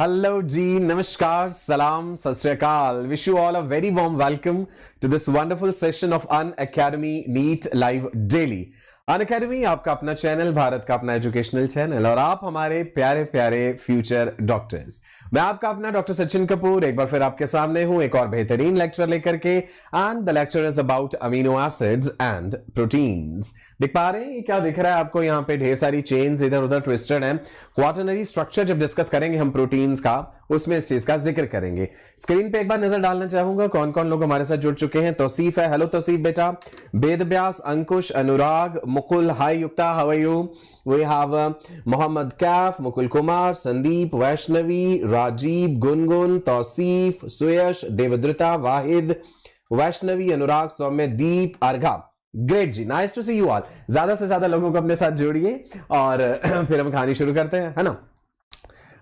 Hello जी, नमस्कार, सलाम, सत श्री अकाल. Wish you all a very warm welcome to this wonderful session of Unacademy NEET Live Daily. Unacademy आपका अपना चैनल, भारत का अपना एजुकेशनल चैनल और आप हमारे प्यारे प्यारे फ्यूचर डॉक्टर्स. मैं आपका अपना डॉक्टर सचिन कपूर एक बार फिर आपके सामने हूं एक और बेहतरीन लेक्चर लेकर के. And the lecture is about amino acids and proteins. देख पा रहे हैं ये क्या दिख रहा है आपको? यहाँ पे ढेर सारी चेन्स इधर उधर ट्विस्टेड हैं. क्वाटरनरी स्ट्रक्चर जब डिस्कस करेंगे हम प्रोटीन्स का, उसमें इस चीज का जिक्र करेंगे. स्क्रीन पे एक बार नजर डालना चाहूंगा कौन कौन लोग हमारे साथ जुड़ चुके हैं. तौसीफ है, हेलो तौसीफ बेटा. Ved Vyas, Ankush, Anurag, Mukul, hi Yukta, how are you? We have Mohammad Kaif, Mukul Kumar, Sandeep, Vaishnavi, Rajeev, Gungun, Tausif, Suyash, Devadrita, Wahid, Vaishnavi, Anurag, Saumya, Deep, Argha. Great ji, nice to see you all. ज्यादा से ज्यादा लोगों को अपने साथ जोड़िए और फिर हम कहानी शुरू करते हैं, है ना.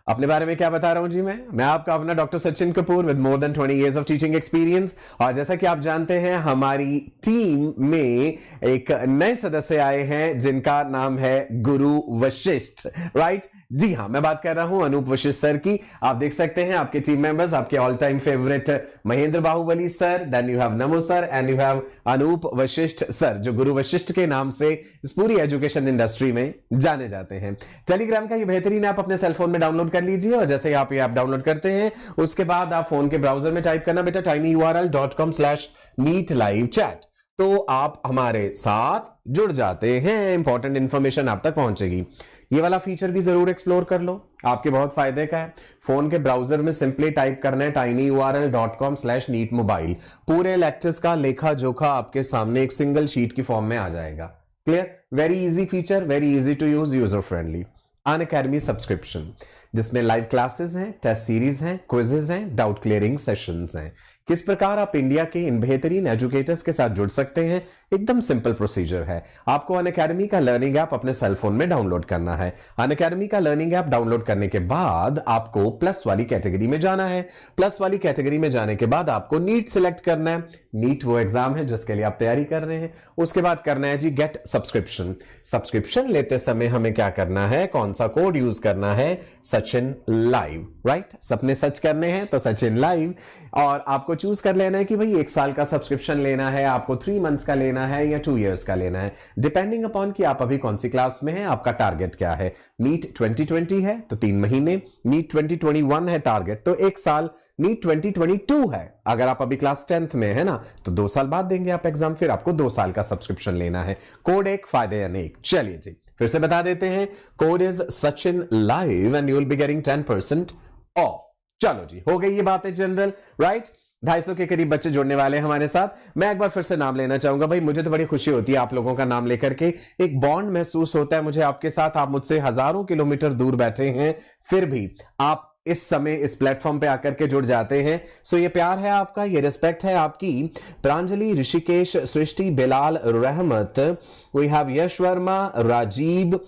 अपने बारे में क्या बता रहा हूं जी मैं आपका अपना doctor Sachin Kapoor with more than 20 years of teaching experience. और जैसा कि आप जानते हैं हमारी टीम में एक नए सदस्य आए हैं जिनका नाम है गुरु वशिष्ठ. राइट जी हाँ, मैं बात कर रहा हूं अनूप वशिष्ठ सर की. आप देख सकते हैं आपके टीम मेंबर्स, आपके all time favourite Mahendra Baahubali sir, then you have Namo sir and you have Anoop Vashishtha sir, जो गुरु वशिष्ठ के नाम से इस पूरी एजुकेशन इंडस्ट्री में जाने जाते हैं. टेलीग्राम का ये बेहतरीन ऐप अपने सेलफोन में डाउनलोड कर लीजिए और जैसे ही आप ये ऐप डाउनलोड करते हैं उसके बाद आप फोन के ब्राउजर में टाइप करना बेटा tinyurl.com/neetlivechat, तो आप हमारे साथ जुड़ जाते हैं. इंपॉर्टेंट इंफॉर्मेशन आप तक पहुंचेगी. ये वाला फीचर भी जरूर एक्सप्लोर कर लो, आपके बहुत फायदे का है. फोन के ब्राउजर में सिंपली टाइप करना है tinyurl.com/neetmobile. पूरे लेक्चर्स का लेखा जोखा आपके सामने एक सिंगल शीट की फॉर्म में आ जाएगा. Clear? Very easy feature, very easy to use, user friendly. Unacademy subscription जिसमें लाइव क्लासेस हैं, टेस्ट सीरीज हैं, क्विजेज हैं, डाउट क्लियरिंग सेशंस हैं. किस प्रकार आप इंडिया के इन बेहतरीन एजुकेटर्स के साथ जुड़ सकते हैं? एकदम सिंपल प्रोसीजर है. आपको अनअकैडमी का लर्निंग ऐप अपने सेलफोन में डाउनलोड करना है. अनअकैडमी का लर्निंग ऐप डाउनलोड करने के बाद आपको प्लस वाली कैटेगरी में जाना है. प्लस वाली कैटेगरी में जाने के बाद आपको नीट सिलेक्ट करना है. नीट वो एग्जाम है जिसके लिए आप तैयारी कर रहे हैं. उसके बाद करना है जी गेट सब्सक्रिप्शन. सब्सक्रिप्शन लेते समय हमें क्या करना है, कौन सा कोड यूज करना है? सचिन लाइव. राइट, सपने सच करने हैं तो सचिन लाइव. और आपको चूज कर लेना है कि भाई 1 साल का सब्सक्रिप्शन लेना है, आपको 3 मंथ्स का लेना है या 2 years का लेना है, डिपेंडिंग अपॉन कि आप अभी कौन सी क्लास में हैं, आपका टारगेट क्या है. नीट 2020 है तो 3 महीने, नीट 2021 है टारगेट तो 1 साल, नीट 2022 है अगर आप अभी क्लास 10th में है ना तो 2 साल बाद देंगे आप एग्जाम, फिर आपको 2 साल का सब्सक्रिप्शन लेना है. कोड एक, फायदे अनेक. चलिए जी फिर से बता देते हैं, code is Sachin live and you will be getting 10% of. चलो जी, हो गई ये बातें जनरल. राइट, 250 के करीब बच्चे जुड़ने वाले हैं हमारे साथ. मैं एक बार फिर से नाम लेना चाहूंगा. भाई मुझे तो बड़ी खुशी होती है आप लोगों का नाम लेकर के, एक बॉन्ड महसूस होता है मुझे आपके साथ. आप मुझसे हजारों किलोमीटर दूर बैठे हैं फिर भी आप इस समय इस प्लेटफॉर्म पे आकर के जुड़ जाते हैं. सो ये प्यार है आपका, ये रिस्पेक्ट है आपकी. Pranjali, Rishikesh, Srishti, Bilal, Rahmat, we have Yash Verma, Rajeev,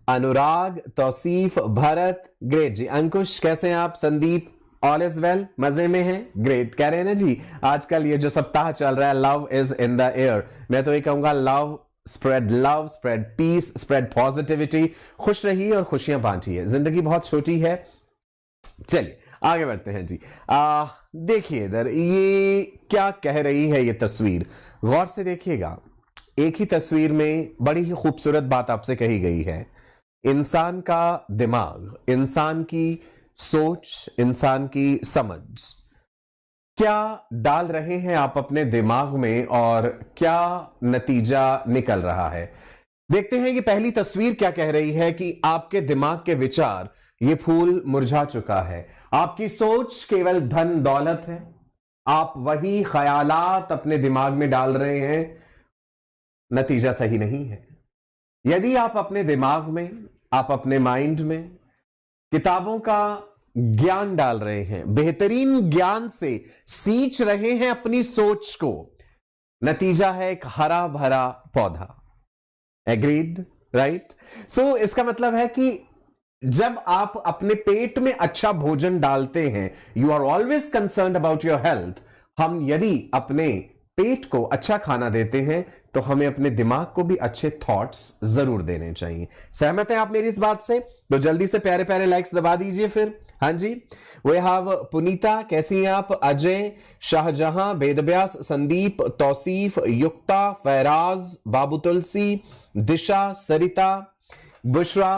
Anurag, Tausif, Bharat. Great ji. Ankush कैसे हैं आप? संदीप, ऑल इज वेल, मजे में हैं? ग्रेट. कह रहे हैं ना जी आजकल ये जो सप्ताह चल रहा है love is in the air, मैं तो ये कहूंगा love, spread peace, spread positivity. खुश रहिए और खुशियां बांटिए. जिंदगी बहुत छोटी है. चलिए आगे बढ़ते हैं जी. देखिए इधर ये क्या कह रही है ये तस्वीर, गौर से देखिएगा. एक ही तस्वीर में बड़ी ही खूबसूरत बात आपसे कही गई है. इंसान का दिमाग, इंसान की सोच, इंसान की समझ, क्या डाल रहे हैं आप अपने दिमाग में और क्या नतीजा निकल रहा है. देखते हैं कि पहली तस्वीर क्या कह रही है कि आपके दिमाग के विचार, ये फूल मुरझा चुका है. आपकी सोच केवल धन दौलत है. आप वही ख्यालात अपने दिमाग में डाल रहे हैं, नतीजा सही नहीं है. यदि आप अपने दिमाग में, आप अपने माइंड में किताबों का ज्ञान डाल रहे हैं, बेहतरीन ज्ञान से सींच रहे हैं अपनी सोच को, नतीजा है एक हरा भरा पौधा. एग्रीड? राइट. सो इसका मतलब है कि जब आप अपने पेट में अच्छा भोजन डालते हैं, you are always concerned about your health. हम यदि अपने पेट को अच्छा खाना देते हैं तो हमें अपने दिमाग को भी अच्छे थॉट्स जरूर देने चाहिए. सहमत हैं आप मेरी इस बात से? तो जल्दी से प्यारे प्यारे लाइक्स दबा दीजिए. फिर हाँ जी, वे हैव पुनीता, कैसी हैं आप? अजय, शाहजहां, वेदव्यास, संदीप, तौसीफ, युक्ता, फैराज, बाबू तुलसी, दिशा, सरिता, बुशरा।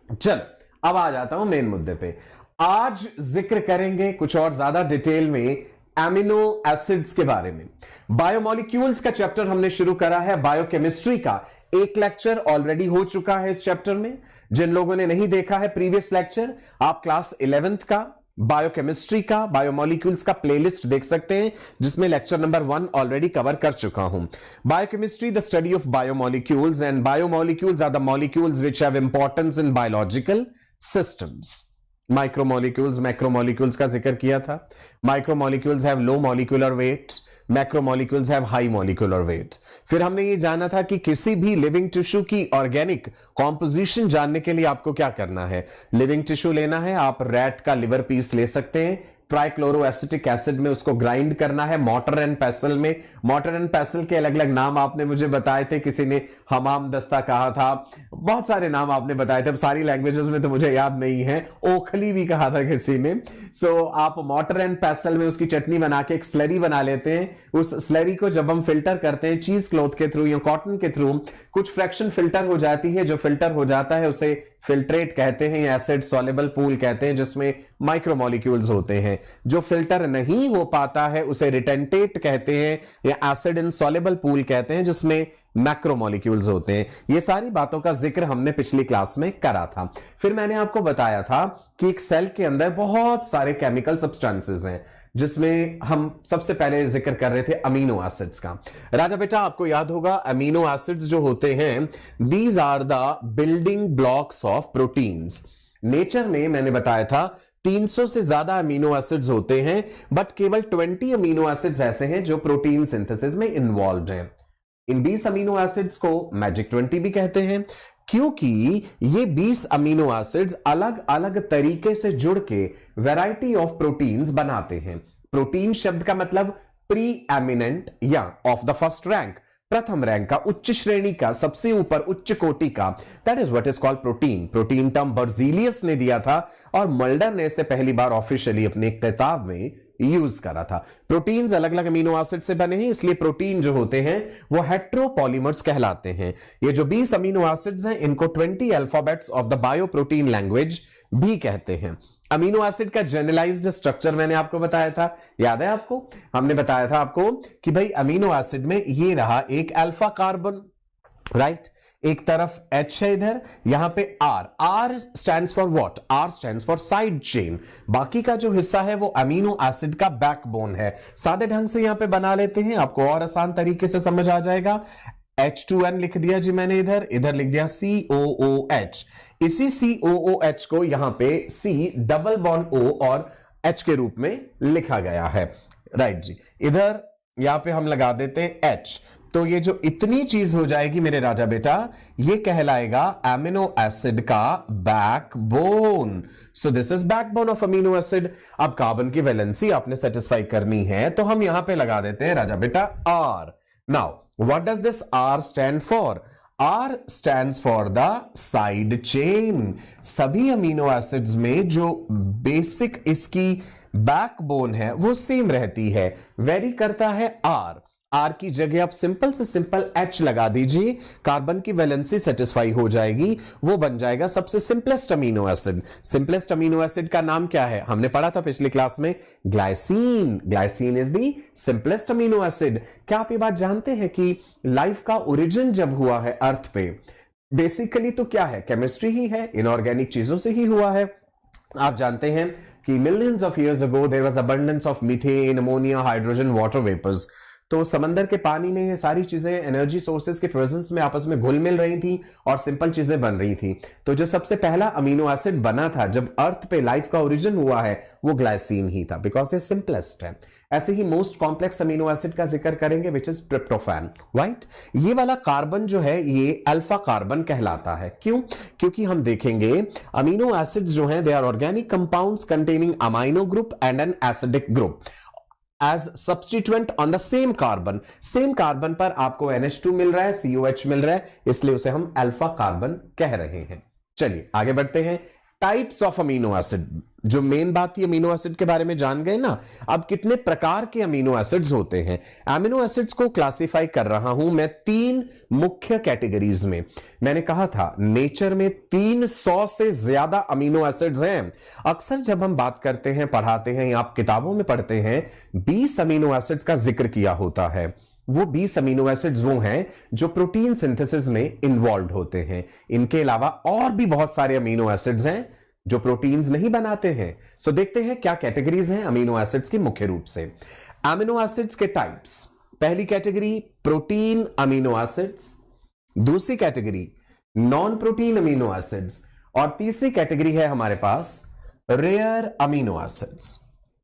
चल अब आ जाता हूं मेन मुद्दे पे। आज जिक्र करेंगे कुछ और ज्यादा डिटेल में एमिनो एसिड्स के बारे में। बायोमोलिक्यूल्स का चैप्टर हमने शुरू करा है, बायोकेमिस्ट्री का एक लेक्चर ऑलरेडी हो चुका है इस चैप्टर में। जिन लोगों ने नहीं देखा है प्रीवियस लेक्चर, आप क्लास 11th का बायोकेमिस्ट्री का बायोमोलिक्यूल्स का प्लेलिस्ट देख सकते हैं, जिसमें लेक्चर नंबर 1 ऑलरेडी कवर कर चुका हूं। Biochemistry, the study of biomolecules, and biomolecules are the molecules which have importance in biological systems. Micromolecules, macromolecules का जिक्र किया था। Micromolecules have low molecular weight, macromolecules have high molecular weight. फिर हमने ये जाना था कि किसी भी लिविंग टिश्यू की ऑर्गेनिक कॉम्पोजिशन जानने के लिए आपको क्या करना है। लिविंग टिश्यू लेना है, आप रैट का लिवर पीस ले सकते हैं, ट्राइक्लोरोएसिटिक एसिड में उसको ग्राइंड करना है, मॉर्टर एंड पेसल में। मॉर्टर एंड पेसल के अलग अलग नाम आपने मुझे बताए थे, किसी ने हमाम दस्ता कहा था, बहुत सारे नाम आपने बताए थे, अब सारी लैंग्वेजेस में तो मुझे याद नहीं है, ओखली भी कहा था किसी ने। सो आप मॉर्टर एंड पेसल में उसकी चटनी बना के एक स्लरी बना लेते हैं। उस स्लरी को जब हम फिल्टर करते हैं चीज क्लॉथ के थ्रू या कॉटन के थ्रू, कुछ फ्रैक्शन फिल्टर हो जाती है, जो फिल्टर हो जाता है उसे फिल्ट्रेट कहते हैं या एसिड सॉल्युबल पूल कहते हैं, जिसमें माइक्रोमोलिक्यूल्स होते हैं। जो फिल्टर नहीं हो पाता है उसे रिटेंटेट कहते हैं या एसिड इन सॉल्युबल पूल कहते हैं, जिसमें मैक्रोमोलिक्यूल्स होते हैं। ये सारी बातों का जिक्र हमने पिछली क्लास में करा था। फिर मैंने आपको बताया था कि एक सेल के अंदर बहुत सारे केमिकल सब्सटेंसेस हैं, जिसमें हम सबसे पहले जिक्र कर रहे थे अमीनो एसिड्स का। राजा बेटा आपको याद होगा अमीनो एसिड्स जो होते हैं, these are the building blocks of proteins. Nature में मैंने बताया था 300 से ज्यादा अमीनो एसिड्स होते हैं, बट केवल 20 अमीनो एसिड्स ऐसे हैं जो प्रोटीन सिंथेसिस में इन्वॉल्व हैं। इन 20 अमीनो एसिड्स को मैजिक 20 भी कहते हैं, क्योंकि ये 20 अमीनो एसिड्स अलग अलग तरीके से जुड़ के वैरायटी ऑफ प्रोटीन्स बनाते हैं। प्रोटीन शब्द का मतलब प्री एमिनेंट या ऑफ द फर्स्ट रैंक, प्रथम रैंक का, उच्च श्रेणी का, सबसे ऊपर, उच्च कोटि का, that is what is called protein. Protein term Berzelius ने दिया था और मल्डर ने इसे पहली बार ऑफिशियली अपनी किताब में यूज करा था। प्रोटीन्स अलग अलग अमीनो एसिड से बने हैं, इसलिए प्रोटीन जो होते हैं वो हेट्रोपॉलीमर्स कहलाते हैं। ये जो 20 अमीनो एसिड्स हैं, इनको 20 अल्फाबेट्स ऑफ द बायोप्रोटीन लैंग्वेज भी कहते हैं। अमीनो एसिड का जनरलाइज्ड स्ट्रक्चर मैंने आपको बताया था, याद है आपको? हमने बताया था आपको कि भाई अमीनो एसिड में ये रहा एक अल्फा कार्बन, राइट, एक तरफ H है, इधर यहां पे R stands for what? R stands for side chain. बाकी का जो हिस्सा है वो अमीनो एसिड का बैकबोन है। सादे ढंग से यहां पे बना लेते हैं, आपको और आसान तरीके से समझ आ जाएगा। H2N लिख दिया जी मैंने, इधर लिख दिया COOH। इसी COOH को यहां पे C डबल बॉन्ड O और H के रूप में लिखा गया है, राइट जी। इधर यहां पे हम लगा देते हैं H, तो ये जो इतनी चीज हो जाएगी मेरे राजा बेटा, ये कहलाएगा अमीनो एसिड का backbone. So this is backbone of amino acid. अब कार्बन की वैलेंसी आपने सेटिस्फाई करनी है, तो हम यहां पे लगा देते हैं राजा बेटा R। Now what does this R stand for? R stands for the side chain। सभी अमीनो एसिड्स में जो बेसिक इसकी बैकबोन है वो सेम रहती है, वेरी करता है R। R की जगह आप सिंपल से सिंपल H लगा दीजिए, कार्बन की वैलेंसी सेटिस्फाई हो जाएगी, वो बन जाएगा सबसे simplest amino acid. Simplest amino acid का नाम क्या है? हमने पढ़ा था पिछली क्लास में, glycine. Glycine is the simplest amino acid. क्या आप ये बात जानते हैं कि लाइफ का ओरिजिन जब हुआ है अर्थ पे, बेसिकली तो क्या है? केमिस्ट्री ही है, इनऑर्गेनिक चीजों से ही हुआ है। आप जानते हैं कि millions of years ago there was abundance of methane, ammonia, hydrogen, water vapours. तो समंदर के पानी में ये सारी चीजें एनर्जी सोर्सेज के प्रेजेंस में आपस में घुल मिल रही थी और सिंपल चीजें बन रही थी। तो जो सबसे पहला अमीनो एसिड बना था जब अर्थ पे लाइफ का ओरिजिन हुआ है, वो ग्लाइसीन ही था, बिकॉज ये सिंपलेस्ट है। ऐसे ही मोस्ट कॉम्प्लेक्स अमीनो एसिड का जिक्र करेंगे, विच इज ट्रिप्टोफैन, राइट। ये वाला कार्बन जो है ये अल्फा कार्बन कहलाता है। क्यों? क्योंकि हम देखेंगे अमीनो एसिड्स जो हैं they are organic compounds containing amino group and an acidic group as substituent on the same carbon। Same carbon पर आपको NH2 मिल रहा है, COH मिल रहा है, इसलिए उसे हम अल्फा कार्बन कह रहे हैं। चलिए आगे बढ़ते हैं। टाइप्स ऑफ अमीनो एसिड, जो मेन बात थी अमीनो एसिड के बारे में जान गए ना, अब कितने प्रकार के अमीनो एसिड्स होते हैं। अमीनो एसिड्स को क्लासिफाई कर रहा हूं मैं 3 मुख्य कैटेगरीज में। मैंने कहा था नेचर में 300 से ज्यादा अमीनो एसिड्स हैं। अक्सर जब हम बात करते हैं, पढ़ाते हैं या आप किताबों में पढ़ते हैं, 20 अमीनो एसिड्स का जिक्र किया होता है। वो 20 अमीनो एसिड्स वो हैं जो प्रोटीन सिंथेसिस में इन्वॉल्व होते हैं। इनके अलावा और भी बहुत सारे अमीनो एसिड्स हैं जो प्रोटीन्स नहीं बनाते हैं। सो देखते हैं क्या कैटेगरीज हैं अमीनो एसिड्स की मुख्य रूप से। अमीनो एसिड्स के टाइप्स, पहली कैटेगरी प्रोटीन अमीनो एसिड्स, दूसरी category non protein amino acids, और तीसरी कैटेगरी है हमारे पास रेयर अमीनो एसिड्स।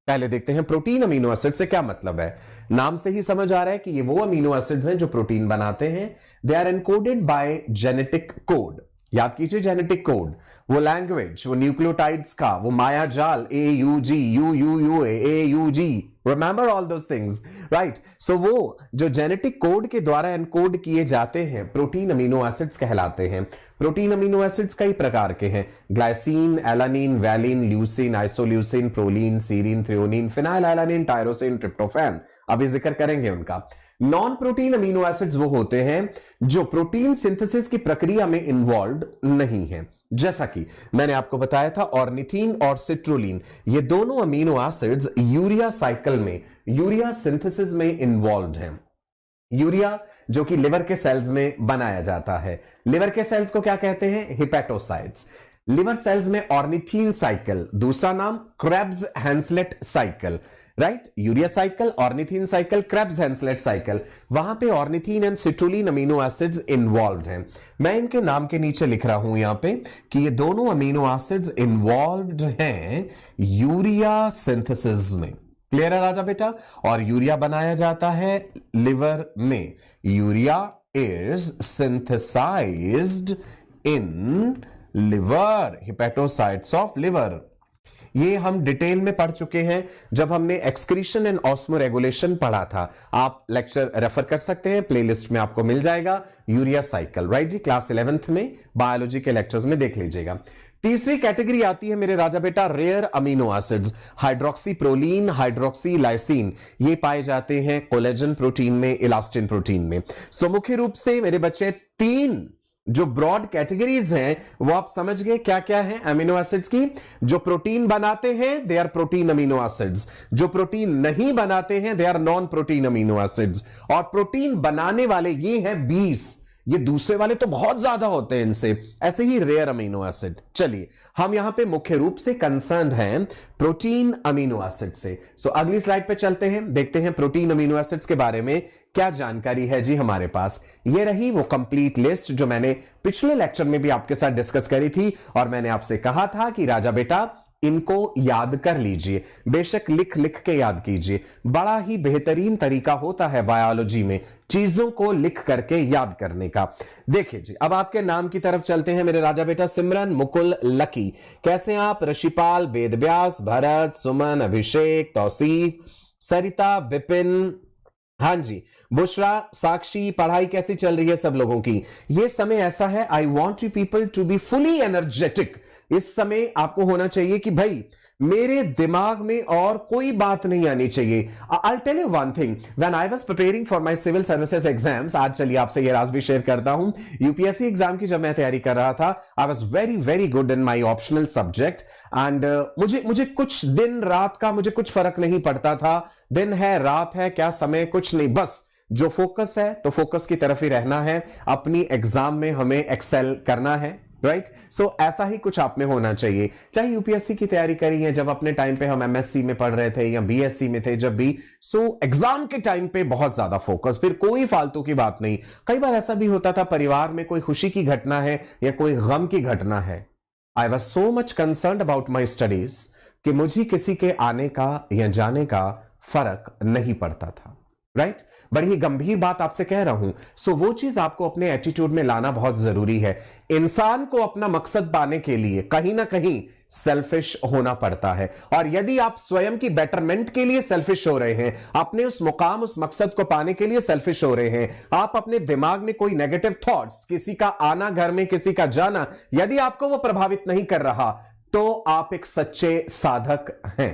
पहले देखते हैं प्रोटीन अमीनो एसिड से क्या मतलब है। नाम से ही समझ आ रहा है कि ये वो अमीनो एसिड्स हैं जो प्रोटीन बनाते हैं। They are encoded by genetic code. याद कीजिए जेनेटिक कोड, वो लैंग्वेज, वो न्यूक्लियोटाइड्स का वो माया जाल, AUG, UUUA, AUG, remember all those things, right. So वो जो जेनेटिक कोड के द्वारा एनकोड किए जाते हैं प्रोटीन अमीनो एसिड्स कहलाते हैं। प्रोटीन अमीनो एसिड्स कई प्रकार के हैं, glycine, alanine, valine, leucine, isoleucine, proline, serine, threonine, phenylalanine, tyrosine, tryptophan, अभी जिक्र करेंगे उनका। नॉन प्रोटीन अमीनो एसिड्स वो होते हैं जो प्रोटीन सिंथेसिस की प्रक्रिया में इन्वॉल्व नहीं है। जैसा कि मैंने आपको बताया था ऑर्निथीन और सिट्रुलिन, ये दोनों अमीनो एसिड्स यूरिया साइकिल में, यूरिया सिंथेसिस में इन्वॉल्व हैं। यूरिया जो कि लिवर के सेल्स में बनाया जाता है। लिवर के सेल्स को क्या कहते हैं? हिपेटोसाइट्स। लिवर सेल्स में ऑर्निथीन साइकिल, दूसरा नाम Krebs Henseleit cycle, right. Urea cycle, ornithine cycle, Krebs Henseleit cycle, वहां पे ornithine and citrulline amino acids involve हैं। मैं इनके नाम के नीचे लिख रहा हूं यहां पे कि ये दोनों अमीनो एसिड्स इन्वॉल्व्ड हैं यूरिया सिंथेसिस में। क्लियर है राजा बेटा? और यूरिया बनाया जाता है लिवर में। Urea is synthesised in liver, hepatocytes of liver. ये हम डिटेल में पढ़ चुके हैं जब हमने एक्सक्रीशन एंड ऑस्मोरेगुलेशन पढ़ा था। आप लेक्चर रेफर कर सकते हैं, प्लेलिस्ट में आपको मिल जाएगा यूरिया साइकिल, राइट जी। क्लास 11th में बायोलॉजी के लेक्चर्स में देख लीजिएगा। तीसरी कैटेगरी आती है मेरे राजा बेटा rare amino acids. Hydroxy proline, hydroxy lysine, ये पाए जाते हैं कोलेजन प्रोटीन में, इलास्टिन प्रोटीन में। सो मुख्य रूप से मेरे बच्चे 3 जो ब्रॉड कैटेगरीज हैं वो आप समझ गए क्या क्या है अमीनो एसिड्स की। जो प्रोटीन बनाते हैं they are protein amino acids, जो प्रोटीन नहीं बनाते हैं they are non protein amino acids, और प्रोटीन बनाने वाले ये हैं 20। ये दूसरे वाले तो बहुत ज्यादा होते हैं इनसे, ऐसे ही रेयर अमीनो एसिड। चलिए हम यहां पे मुख्य रूप से कंसर्न हैं प्रोटीन अमीनो एसिड से। सो अगली स्लाइड पे चलते हैं, देखते हैं प्रोटीन अमीनो एसिड्स के बारे में क्या जानकारी है जी हमारे पास। ये रही वो कंप्लीट लिस्ट जो मैंने पिछले लेक्चर में भी आपके साथ डिस्कस करी थी, और मैंने आपसे कहा था कि राजा बेटा इनको याद कर लीजिए, बेशक लिख लिख के याद कीजिए। बड़ा ही बेहतरीन तरीका होता है बायोलॉजी में चीजों को लिख करके याद करने का। देखिए जी, अब आपके नाम की तरफ चलते हैं मेरे राजा बेटा। सिमरन, मुकुल, लकी, कैसे हैं आप? ऋषिपाल, वेदव्यास, भरत, सुमन, अभिषेक, तौसीफ, सरिता, विपिन, हाँ जी, बुशरा, साक्षी, पढ़ाई कैसी चल रही है सब लोगों की? ये समय ऐसा है, I want you people to be fully energetic. इस समय आपको होना चाहिए कि भाई मेरे दिमाग में और कोई बात नहीं आनी चाहिए। I'll tell you one thing, when I was preparing for my civil services exams, आज चलिए आपसे ये राज भी शेयर करता हूं। यूपीएससी एग्जाम की जब मैं तैयारी कर रहा था, I was very very good in my optional subject, and मुझे कुछ दिन रात का मुझे कुछ फर्क नहीं पड़ता था। दिन है रात है क्या समय कुछ नहीं, बस जो फोकस है तो फोकस की तरफ ही रहना है। अपनी एग्जाम में हमें एक्सेल करना है, राइट। सो ऐसा ही कुछ आप में होना चाहिए। चाहे यूपीएससी की तैयारी करी है, जब अपने टाइम पे हम एमएससी में पढ़ रहे थे या बीएससी में थे, जब भी सो एग्जाम के टाइम पे बहुत ज्यादा फोकस, फिर कोई फालतू की बात नहीं। कई बार ऐसा भी होता था परिवार में कोई खुशी की घटना है या कोई गम की घटना है, I was so much concerned about my studies कि मुझे किसी के आने का या जाने का फर्क नहीं पड़ता था, राइट। बड़ी ही गंभीर बात आपसे कह रहा हूं। सो वो चीज आपको अपने एटीट्यूड में लाना बहुत जरूरी है। इंसान को अपना मकसद पाने के लिए कहीं ना कहीं सेल्फिश होना पड़ता है, और यदि आप स्वयं की बेटरमेंट के लिए सेल्फिश हो रहे हैं, अपने उस मुकाम उस मकसद को पाने के लिए सेल्फिश हो रहे हैं, आप अपने दिमाग में कोई नेगेटिव थॉट्स, किसी का आना घर में किसी का जाना, यदि आपको वो प्रभावित नहीं कर रहा, तो आप एक सच्चे साधक हैं,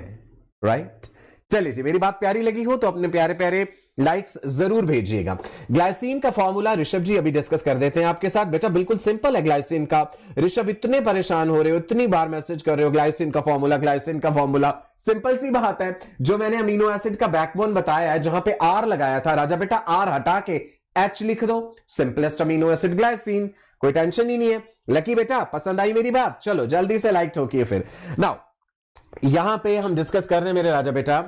राइट। चलिए जी, मेरी बात प्यारी लगी हो तो अपने प्यारे प्यारे लाइक्स जरूर भेजिएगा। ग्लाइसिन का फॉर्मूला ऋषभ जी अभी डिस्कस कर देते हैं आपके साथ। बेटा बिल्कुल सिंपल है ग्लाइसिन का। ऋषभ इतने परेशान हो रहे हो, इतनी बार मैसेज कर रहे हो ग्लाइसिन का फॉर्मूला, ग्लाइसिन का फॉर्मूला। सिंपल सी बात है, जो मैंने अमीनो एसिड का बैकबोन बताया है, जहां पे आर लगाया था, राजा बेटा आर हटा के एच लिख दो, सिंपलेस्ट अमीनो एसिड ग्लाइसिन, कोई टेंशन ही नहीं है। लकी बेटा पसंद आई मेरी बात? चलो जल्दी से लाइक ठोकिए फिर। नाउ यहां पे हम डिस्कस कर रहे हैं मेरे राजा बेटा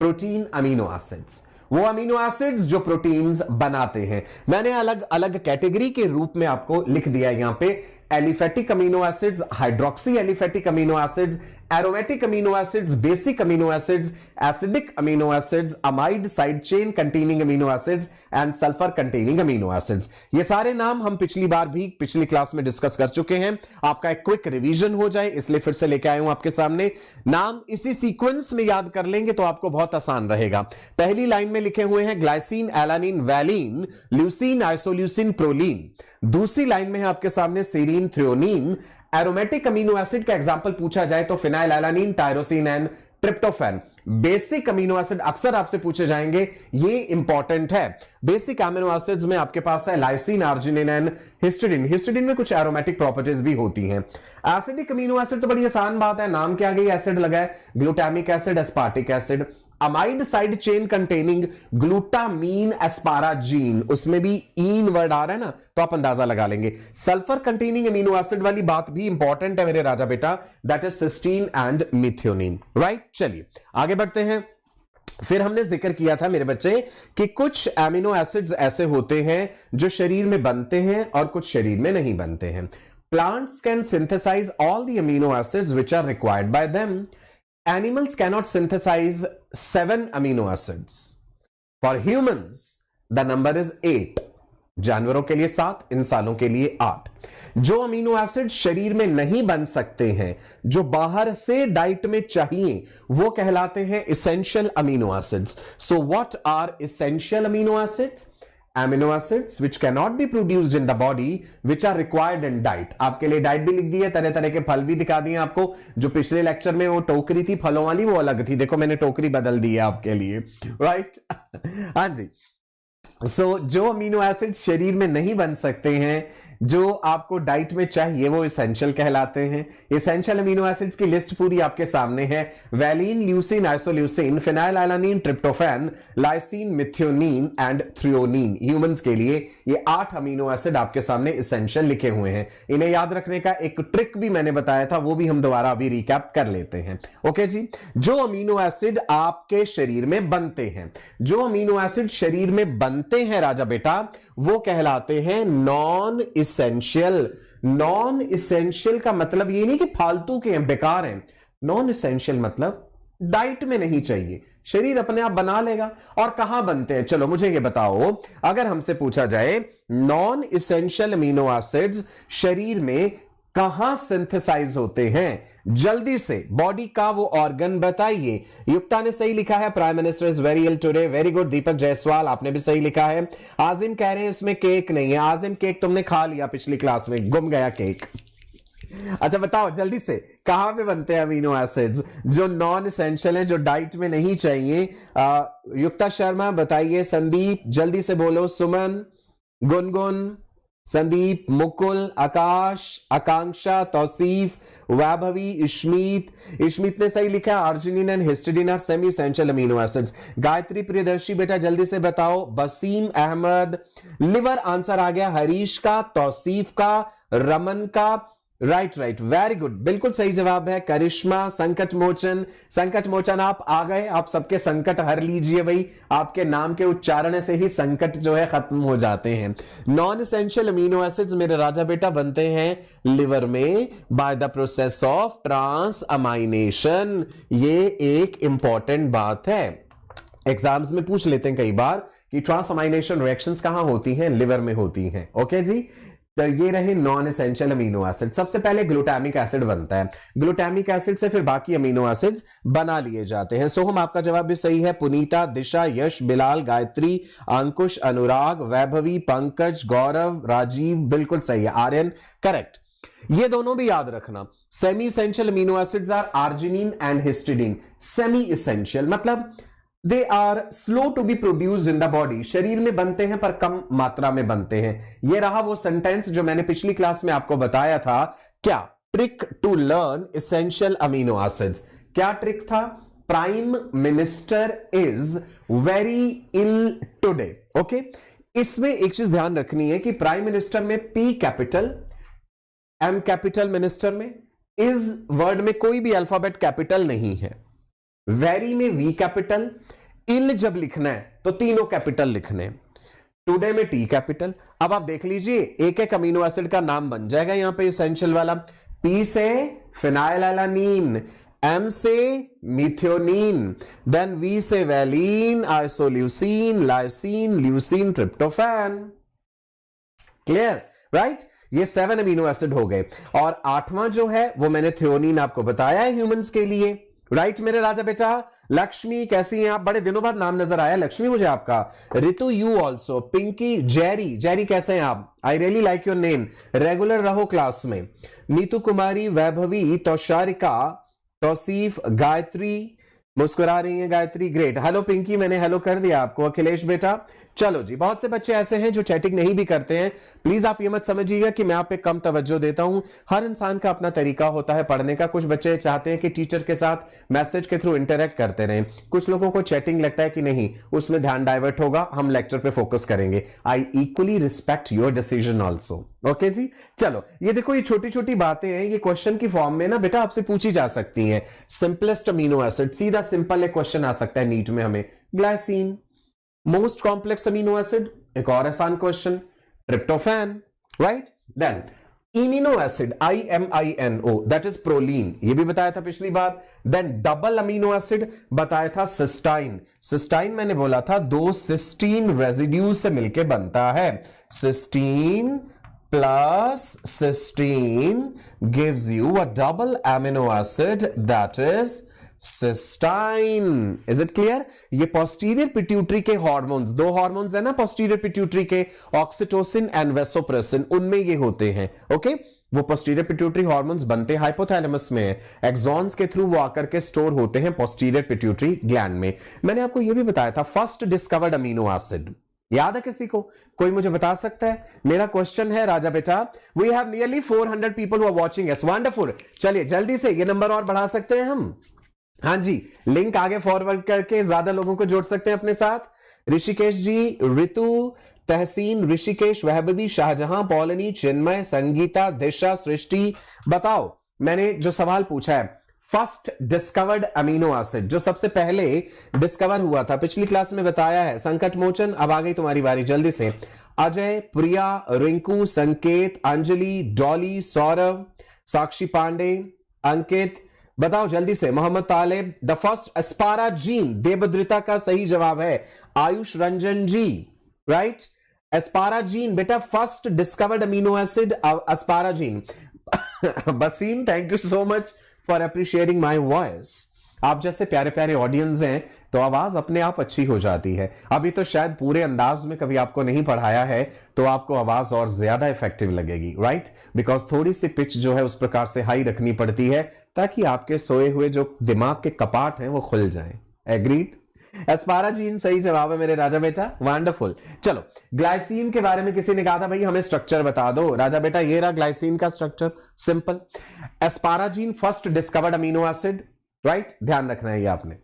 प्रोटीन अमीनो एसिड्स, वो अमीनो एसिड्स जो प्रोटीन्स बनाते हैं। मैंने अलग अलग कैटेगरी के रूप में आपको लिख दिया यहां पे, aliphatic amino acids, hydroxy aliphatic amino acids, aromatic amino acids, basic amino acids, acidic amino acids, amide side chain containing amino acids and sulphur containing amino acids. ये सारे नाम हम पिछली बार भी पिछली क्लास में डिस्कस कर चुके हैं। आपका एक क्विक रिवीजन हो जाए इसलिए फिर से लेके आया हूं आपके सामने। नाम इसी सीक्वेंस में याद कर लेंगे तो आपको बहुत आसान रहेगा। पहली लाइन में लिखे हुए हैं glycine, alanine, valine, leucine, isoleucine, proline. दूसरी लाइन में है आपके सामने सीरीन, थ्रियोनीन। एरोमेटिक अमीनो एसिड का एग्जांपल पूछा जाए तो phenyl alanine, tyrosine and tryptophan. Basic amino acid अक्सर आपसे पूछे जाएंगे, ये इंपॉर्टेंट है। बेसिक अमीनो एसिड्स में आपके पास है lysine, arginine and histidine. Histidine में कुछ एरोमेटिक प्रॉपर्टीज भी होती हैं। एसिडिक अमीनो एसिड तो बड़ी आसान बात है, नाम के आगे एसिड लगा है, glutamic acid, aspartic acid. Amide side chain containing glutamine, asparagine, उसमें भी ईन वर्ड आ रहा है ना, तो आप अंदाजा लगा लेंगे। सल्फर कंटेनिंग अमीनो एसिड वाली बात भी इंपॉर्टेंट है मेरे राजा बेटा, that is cysteine and methionine, right. चलिए आगे बढ़ते हैं। फिर हमने जिक्र किया था मेरे बच्चे कि कुछ एमिनो एसिड्स ऐसे होते हैं जो शरीर में बनते हैं और कुछ शरीर में नहीं बनते हैं। Plants can synthesise all the amino acids which are required by them. Animals cannot synthesize 7 amino acids. For humans, the number is 8. जानवरों के लिए 7, इंसानों के लिए 8। जो अमीनो एसिड शरीर में नहीं बन सकते हैं, जो बाहर से डाइट में चाहिए, वो कहलाते हैं essential amino acids. So what are essential amino acids? Amino acids which cannot be produced in the body which are required in diet। आपके लिए डाइट भी लिख दी है, तरह तरह के फल भी दिखा दिए आपको। जो पिछले लेक्चर में वो टोकरी थी फलों वाली, वो अलग थी, देखो मैंने टोकरी बदल दी है आपके लिए, राइट। हाँ जी। सो जो अमीनो एसिड्स शरीर में नहीं बन सकते हैं, जो आपको डाइट में चाहिए, वो इसेंशियल कहलाते हैं। इसेंशियल अमीनो एसिड्स की लिस्ट पूरी आपके सामने है। Valine, leucine, isoleucine, phenyl alanine, tryptophan, lysine, methionine and threonine. Humans के लिए ये 8 अमीनो एसिड आपके सामने इसेंशियल लिखे हुए हैं। इन्हें याद रखने का एक ट्रिक भी मैंने बताया था, वो भी हम दोबारा अभी रिकैप कर लेते हैं। ओके जी। जो अमीनो एसिड आपके शरीर में बनते हैं, जो अमीनो एसिड शरीर में बनते हैं राजा बेटा, वो कहलाते हैं नॉन इसेंशियल। नॉन इसेंशियल का मतलब ये नहीं कि फालतू के हैं, बेकार हैं। नॉन इसेंशियल मतलब डाइट में नहीं चाहिए, शरीर अपने आप बना लेगा। और कहां बनते हैं? चलो मुझे ये बताओ, अगर हमसे पूछा जाए नॉन इसेंशियल अमीनो एसिड्स शरीर में कहां सिंथेसाइज होते हैं, जल्दी से बॉडी का वो ऑर्गन बताइए। युक्ता ने सही लिखा है, prime minister is very ill today, very good. Deepak Jaiswal आपने भी सही लिखा है। आजिम कह रहे हैं इसमें केक नहीं है। आजिम केक तुमने खा लिया पिछली क्लास में, गुम गया केक। अच्छा बताओ जल्दी से, कहां पे बनते हैं अमीनो एसिड्स जो नॉन इसेंशियल है, जो डाइट में नहीं चाहिए? युक्ता शर्मा बताइए, संदीप जल्दी से बोलो, सुमन, गुनगुन, संदीप, मुकुल, आकाश, आकांक्षा, तौसीफ, वैभवी, इश्मीत ने सही लिखा। Arginine and histidine are semi essential amino acids. Gayatri Priyadarshi बेटा जल्दी से बताओ। बसीम अहमद, लिवर आंसर आ गया, हरीश का, तौसीफ का, रमन का, राइट वेरी गुड, बिल्कुल सही जवाब है। करिश्मा, संकट मोचन आप आ गए, आप सबके संकट हर लीजिए भाई, आपके नाम के उच्चारण से ही संकट जो है खत्म हो जाते हैं। नॉन एसेंशियल अमीनो एसिड्स मेरे राजा बेटा बनते हैं लिवर में by the process of transamination. ये एक इंपॉर्टेंट बात है, एग्जाम्स में पूछ लेते हैं कई बार कि ट्रांस अमाइनेशन रिएक्शंस कहां होती हैं? लिवर में होती हैं। ओके जी। तो ये रहे नॉन एसेंशियल अमीनो एसिड। सबसे पहले ग्लूटामिक एसिड बनता है, ग्लूटामिक एसिड से फिर बाकी अमीनो एसिड्स बना लिए जाते हैं। सोहम आपका जवाब भी सही है। पुनीता, दिशा, यश, बिलाल, गायत्री, अंकुश, अनुराग, वैभवी, पंकज, गौरव, राजीव बिल्कुल सही है। आर्यन करेक्ट। ये दोनों भी याद रखना। Semi essential amino acids are arginine and histidine. Semi essential मतलब they are slow to be produced in the body, शरीर में बनते हैं पर कम मात्रा में बनते हैं। ये रहा वो सेंटेंस जो मैंने पिछली क्लास में आपको बताया था। क्या trick to learn essential amino acids, क्या ट्रिक था? Prime minister is very ill today. Okay, इसमें एक चीज ध्यान रखनी है कि प्राइम मिनिस्टर में P capital, M capital, minister में इज वर्ड में कोई भी अल्फाबेट कैपिटल नहीं है, वेरी में वी कैपिटल, इल जब लिखना है तो तीनों कैपिटल लिखने, टुडे में टी कैपिटल। अब आप देख लीजिए एक एक अमीनो एसिड का नाम बन जाएगा यहां पे इसेंशियल वाला। पी से फिनाइलएलानीन, एम से मिथियोनीन, देन वी से valine, isoleucine, lysine, leucine, tryptophan. Clear, right? ये 7 अमीनो एसिड हो गए और 8वां जो है वो मैंने थ्योनीन आपको बताया है ह्यूमंस के लिए। राइट मेरे राजा बेटा। लक्ष्मी कैसी हैं आप? बड़े दिनों बाद नाम नजर आया लक्ष्मी मुझे आपका। Ritu you also, Pinky, Jerry, Jerry कैसे हैं आप? I really like your name, regular रहो क्लास में। नीतू कुमारी, वैभवी, तौशारिका, तौसीफ, गायत्री, मुस्कुरा रही हैं गायत्री, ग्रेट। हेलो पिंकी, मैंने हेलो कर दिया आपको। अखिलेश बेटा, चलो जी। बहुत से बच्चे ऐसे हैं जो चैटिंग नहीं भी करते हैं, प्लीज आप ये मत समझिएगा कि मैं आप पे कम तवज्जो देता हूं। हर इंसान का अपना तरीका होता है पढ़ने का। कुछ बच्चे चाहते हैं कि टीचर के साथ मैसेज के थ्रू इंटरेक्ट करते रहें, कुछ लोगों को चैटिंग लगता है कि नहीं उसमें ध्यान डाइवर्ट होगा, हम लेक्चर पे फोकस करेंगे। I equally respect your decision also. Okay ji, चलो ये देखो, ये छोटी छोटी बातें हैं, ये क्वेश्चन की फॉर्म में ना बेटा आपसे पूछी जा सकती हैं। सिंपलेस्ट अमीनो एसिड, सीधा सिंपल एक क्वेश्चन आ सकता है नीट में हमें, glycine. Most complex amino acid, एक और आसान question, tryptophan, right? Then imino acid, IMINO, that is proline, ये भी बताया था पिछली बार। देन डबल अमीनो एसिड बताया था सिस्टाइन। सिस्टाइन मैंने बोला था 2 सिस्टीन रेजिड्यू से मिलकर बनता है। Cysteine plus cysteine gives you a double amino acid that is cystine. Is it clear? ये पोस्टीरियर पिट्यूटरी के हॉर्मोन्स, 2 हॉर्मोन्स है ना पोस्टीरियर पिट्यूटरी के, ऑक्सीटोसिन एंड वेसोप्रेसिन, उनमें ये होते हैं। ओके, वो पोस्टीरियर पिट्यूटरी हॉर्मोन्स बनते हैं हाइपोथैलेमस में, एक्सॉन्स के थ्रू वो आकर के स्टोर होते हैं पोस्टीरियर पिट्यूटरी ग्लैंड में। मैंने आपको ये भी बताया था फर्स्ट डिस्कवर्ड अमीनो एसिड, याद है किसी को? कोई मुझे बता सकता है? मेरा क्वेश्चन है राजा बेटा, we have nearly 400 people who are watching us, wonderful. चलिए जल्दी से ये नंबर और बढ़ा सकते हैं हम। हाँ जी, लिंक आगे फॉरवर्ड करके ज्यादा लोगों को जोड़ सकते हैं अपने साथ। ऋषिकेश जी, ऋतु, तहसीन, ऋषिकेश, वहबी, शाहजहां, पौलनी, चिन्मय, संगीता, दिशा, सृष्टि, बताओ मैंने जो सवाल पूछा है, फर्स्ट डिस्कवर्ड अमीनो एसिड जो सबसे पहले डिस्कवर हुआ था, पिछली क्लास में बताया है, संकट मोचन। अब आ गई तुम्हारी बारी, जल्दी से। अजय, प्रिया, रिंकू, संकेत, अंजलि, डॉली, सौरभ, साक्षी पांडे, अंकित, बताओ जल्दी से। Mohammad Talib, the first asparagine, Devadrita का सही जवाब है। आयुष रंजन जी, राइट? एस्पाराजीन बेटा first discovered amino acid asparagine. Basim, thank you so much for appreciating my voice. आप जैसे प्यारे प्यारे ऑडियंस हैं तो आवाज अपने आप अच्छी हो जाती है। अभी तो शायद पूरे अंदाज में कभी आपको नहीं पढ़ाया है तो आपको आवाज और ज्यादा इफेक्टिव लगेगी, राइट? बिकॉज थोड़ी सी पिच जो है उस प्रकार से हाई रखनी पड़ती है ताकि आपके सोए हुए जो दिमाग के कपाट हैं वो खुल जाएं। एग्रीड? एस्पाराजीन सही जवाब है मेरे राजा बेटा, वंडरफुल। चलो ग्लाइसिन के बारे में किसी ने कहा था भाई हमें स्ट्रक्चर बता दो। राजा बेटा ये रहा ग्लाइसिन का structure, simple. Asparagine first discovered amino acid, right? ध्यान रखना है ये आपने।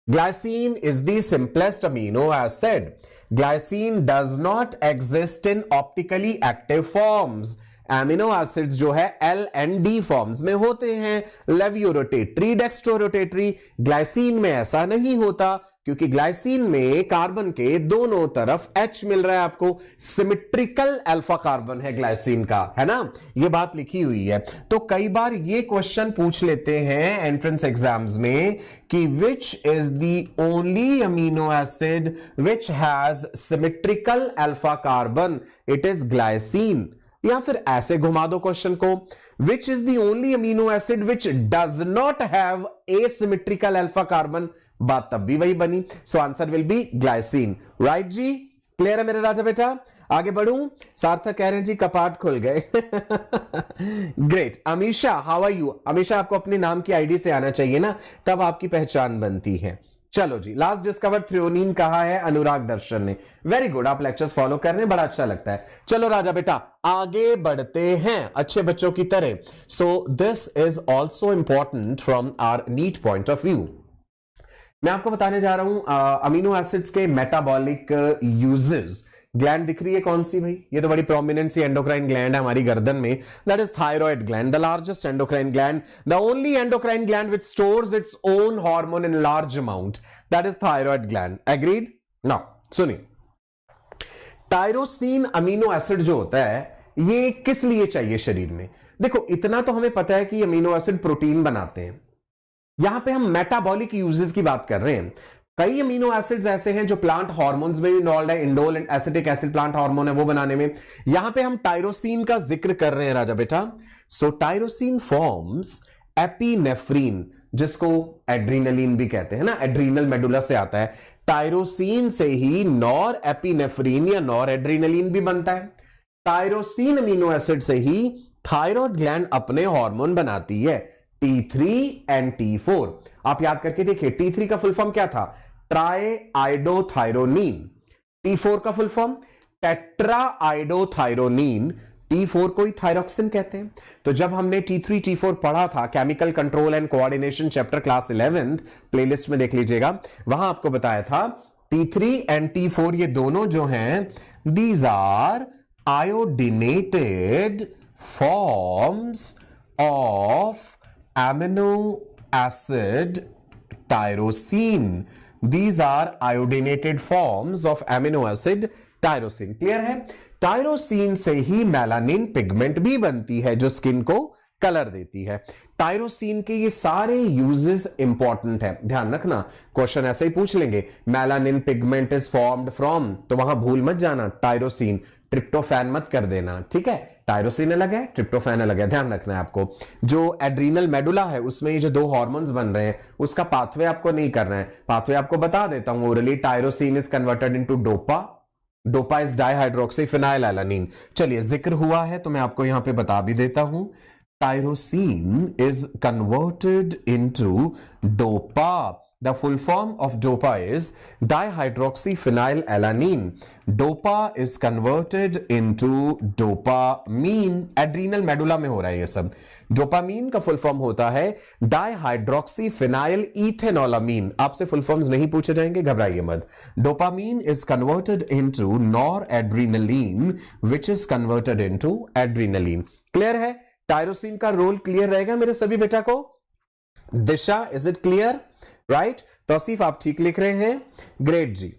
Glycine is the simplest amino acid. Glycine does not exist in optically active forms. Amino acids जो है L and D फॉर्म्स में होते हैं, लेवियो रोटेटरी, डेक्स्ट्रो रोटेटरी। ग्लाइसिन में ऐसा नहीं होता क्योंकि ग्लाइसिन में कार्बन के दोनों तरफ H मिल रहा है आपको, सिमेट्रिकल अल्फा कार्बन है ग्लाइसिन का, है ना? ये बात लिखी हुई है। तो कई बार ये क्वेश्चन पूछ लेते हैं एंट्रेंस एग्जाम्स में कि which is the only amino acid which has symmetrical alpha carbon? It is glycine. या फिर ऐसे घुमा दो क्वेश्चन को, which is the only amino acid which does not have asymmetrical alpha carbon? बात तब भी वही बनी। So answer will be glycine, right जी? क्लियर है मेरे राजा बेटा? आगे बढ़ूं? सार्थक कह रहे हैं जी कपाट खुल गए। Great. Amisha, how are you? Amisha, आपको अपने नाम की आईडी से आना चाहिए ना, तब आपकी पहचान बनती है। चलो जी, लास्ट डिस्कवर थ्रियोनिन कहा है अनुराग दर्शन ने। वेरी गुड, आप लेक्चर्स फॉलो कर रहे हैं, बड़ा अच्छा लगता है। चलो राजा बेटा आगे बढ़ते हैं अच्छे बच्चों की तरह। So this is also important from our NEET point of view. मैं आपको बताने जा रहा हूं अमीनो एसिड्स के मेटाबॉलिक यूजेस। ग्लैंड दिख रही है कौन सी भाई? ये तो बड़ी प्रोमिनेंट सी एंडोक्राइन ग्लैंड है हमारी गर्दन में, that is thyroid gland, the largest endocrine gland, the only endocrine gland which stores its own hormone in large amount, that is thyroid gland. Agreed? Now सुनिए, टायरोसिन अमीनो एसिड जो होता है ये किस लिए चाहिए शरीर में? देखो इतना तो हमें पता है कि अमीनो एसिड प्रोटीन बनाते हैं। यहां पे हम मेटाबॉलिक यूजेस की बात कर रहे हैं। कई अमीनो एसिड्स ऐसे हैं जो प्लांट हार्मोन्स में भी इन्वॉल्व है, indole and acetic acid plant hormone है वो बनाने में। यहां पे हम टायरोसिन का जिक्र कर रहे हैं राजा बेटा। सो टायरोसिन फॉर्म्स एपिनेफ्रीन, जिसको एड्रीनलिन भी कहते हैं ना, एड्रीनल मेडुला से आता है। टायरोसिन से ही नॉर एपिनेफ्रीन या नॉर एड्रीनलिन भी बनता है। टायरोसिन अमीनो एसिड से ही थायराइड ग्लैंड अपने हार्मोन बनाती है, T3 एंड T4। आप याद करके देखिए, T3 का फुल फॉर्म क्या था? Try iodothyronine. T4 का full form tetra iodothyronine. T4 को ही थायरोक्सिन कहते हैं। तो जब हमने T3 T4 पढ़ा था chemical control and coordination chapter class 11 playlist में देख लीजिएगा, वहां आपको बताया था T3 एंड T4 ये दोनों जो हैं these are iodinated forms of amino acid tyrosine. These are iodinated forms of amino acid tyrosine. Clear है? टायरोसिन से ही मेलानिन पिगमेंट भी बनती है जो स्किन को कलर देती है। टायरोसिन के ये सारे यूजेस इंपॉर्टेंट है, ध्यान रखना। क्वेश्चन ऐसे ही पूछ लेंगे, melanin pigment is formed from, तो वहां भूल मत जाना टायरोसिन, ट्रिप्टोफैन मत कर देना, ठीक है? टायरोसिन अलग है, ट्रिप्टोफैन अलग है, ध्यान रखना है आपको। जो एड्रीनल मेडुला है उसमें ये जो दो हार्मोन्स बन रहे हैं उसका पाथवे आपको नहीं करना है। पाथवे आपको बता देता हूं orally. Tyrosine is converted into dopa, dopa is dihydroxy phenylalanine. चलिए जिक्र हुआ है तो मैं आपको यहां पे बता भी देता हूं, tyrosine is converted into dopa. The full form of DOPA is dihydroxyphenylalanine. DOPA is converted into dopamine. Adrenal medulla में हो रहा है ये सब। डोपामीन का फुल फॉर्म होता है डाइहाइड्रोक्सीफिनाइल इथेनोलामीन। आपसे फुल फॉर्म्स नहीं पूछे जाएंगे, घबराइए मत। Dopamine is converted into noradrenaline which is converted into adrenaline. Clear है? टायरोसिन का रोल क्लियर रहेगा मेरे सभी बेटा को? Disha, is it clear? Right? Tausif आप ठीक लिख रहे हैं, ग्रेट जी।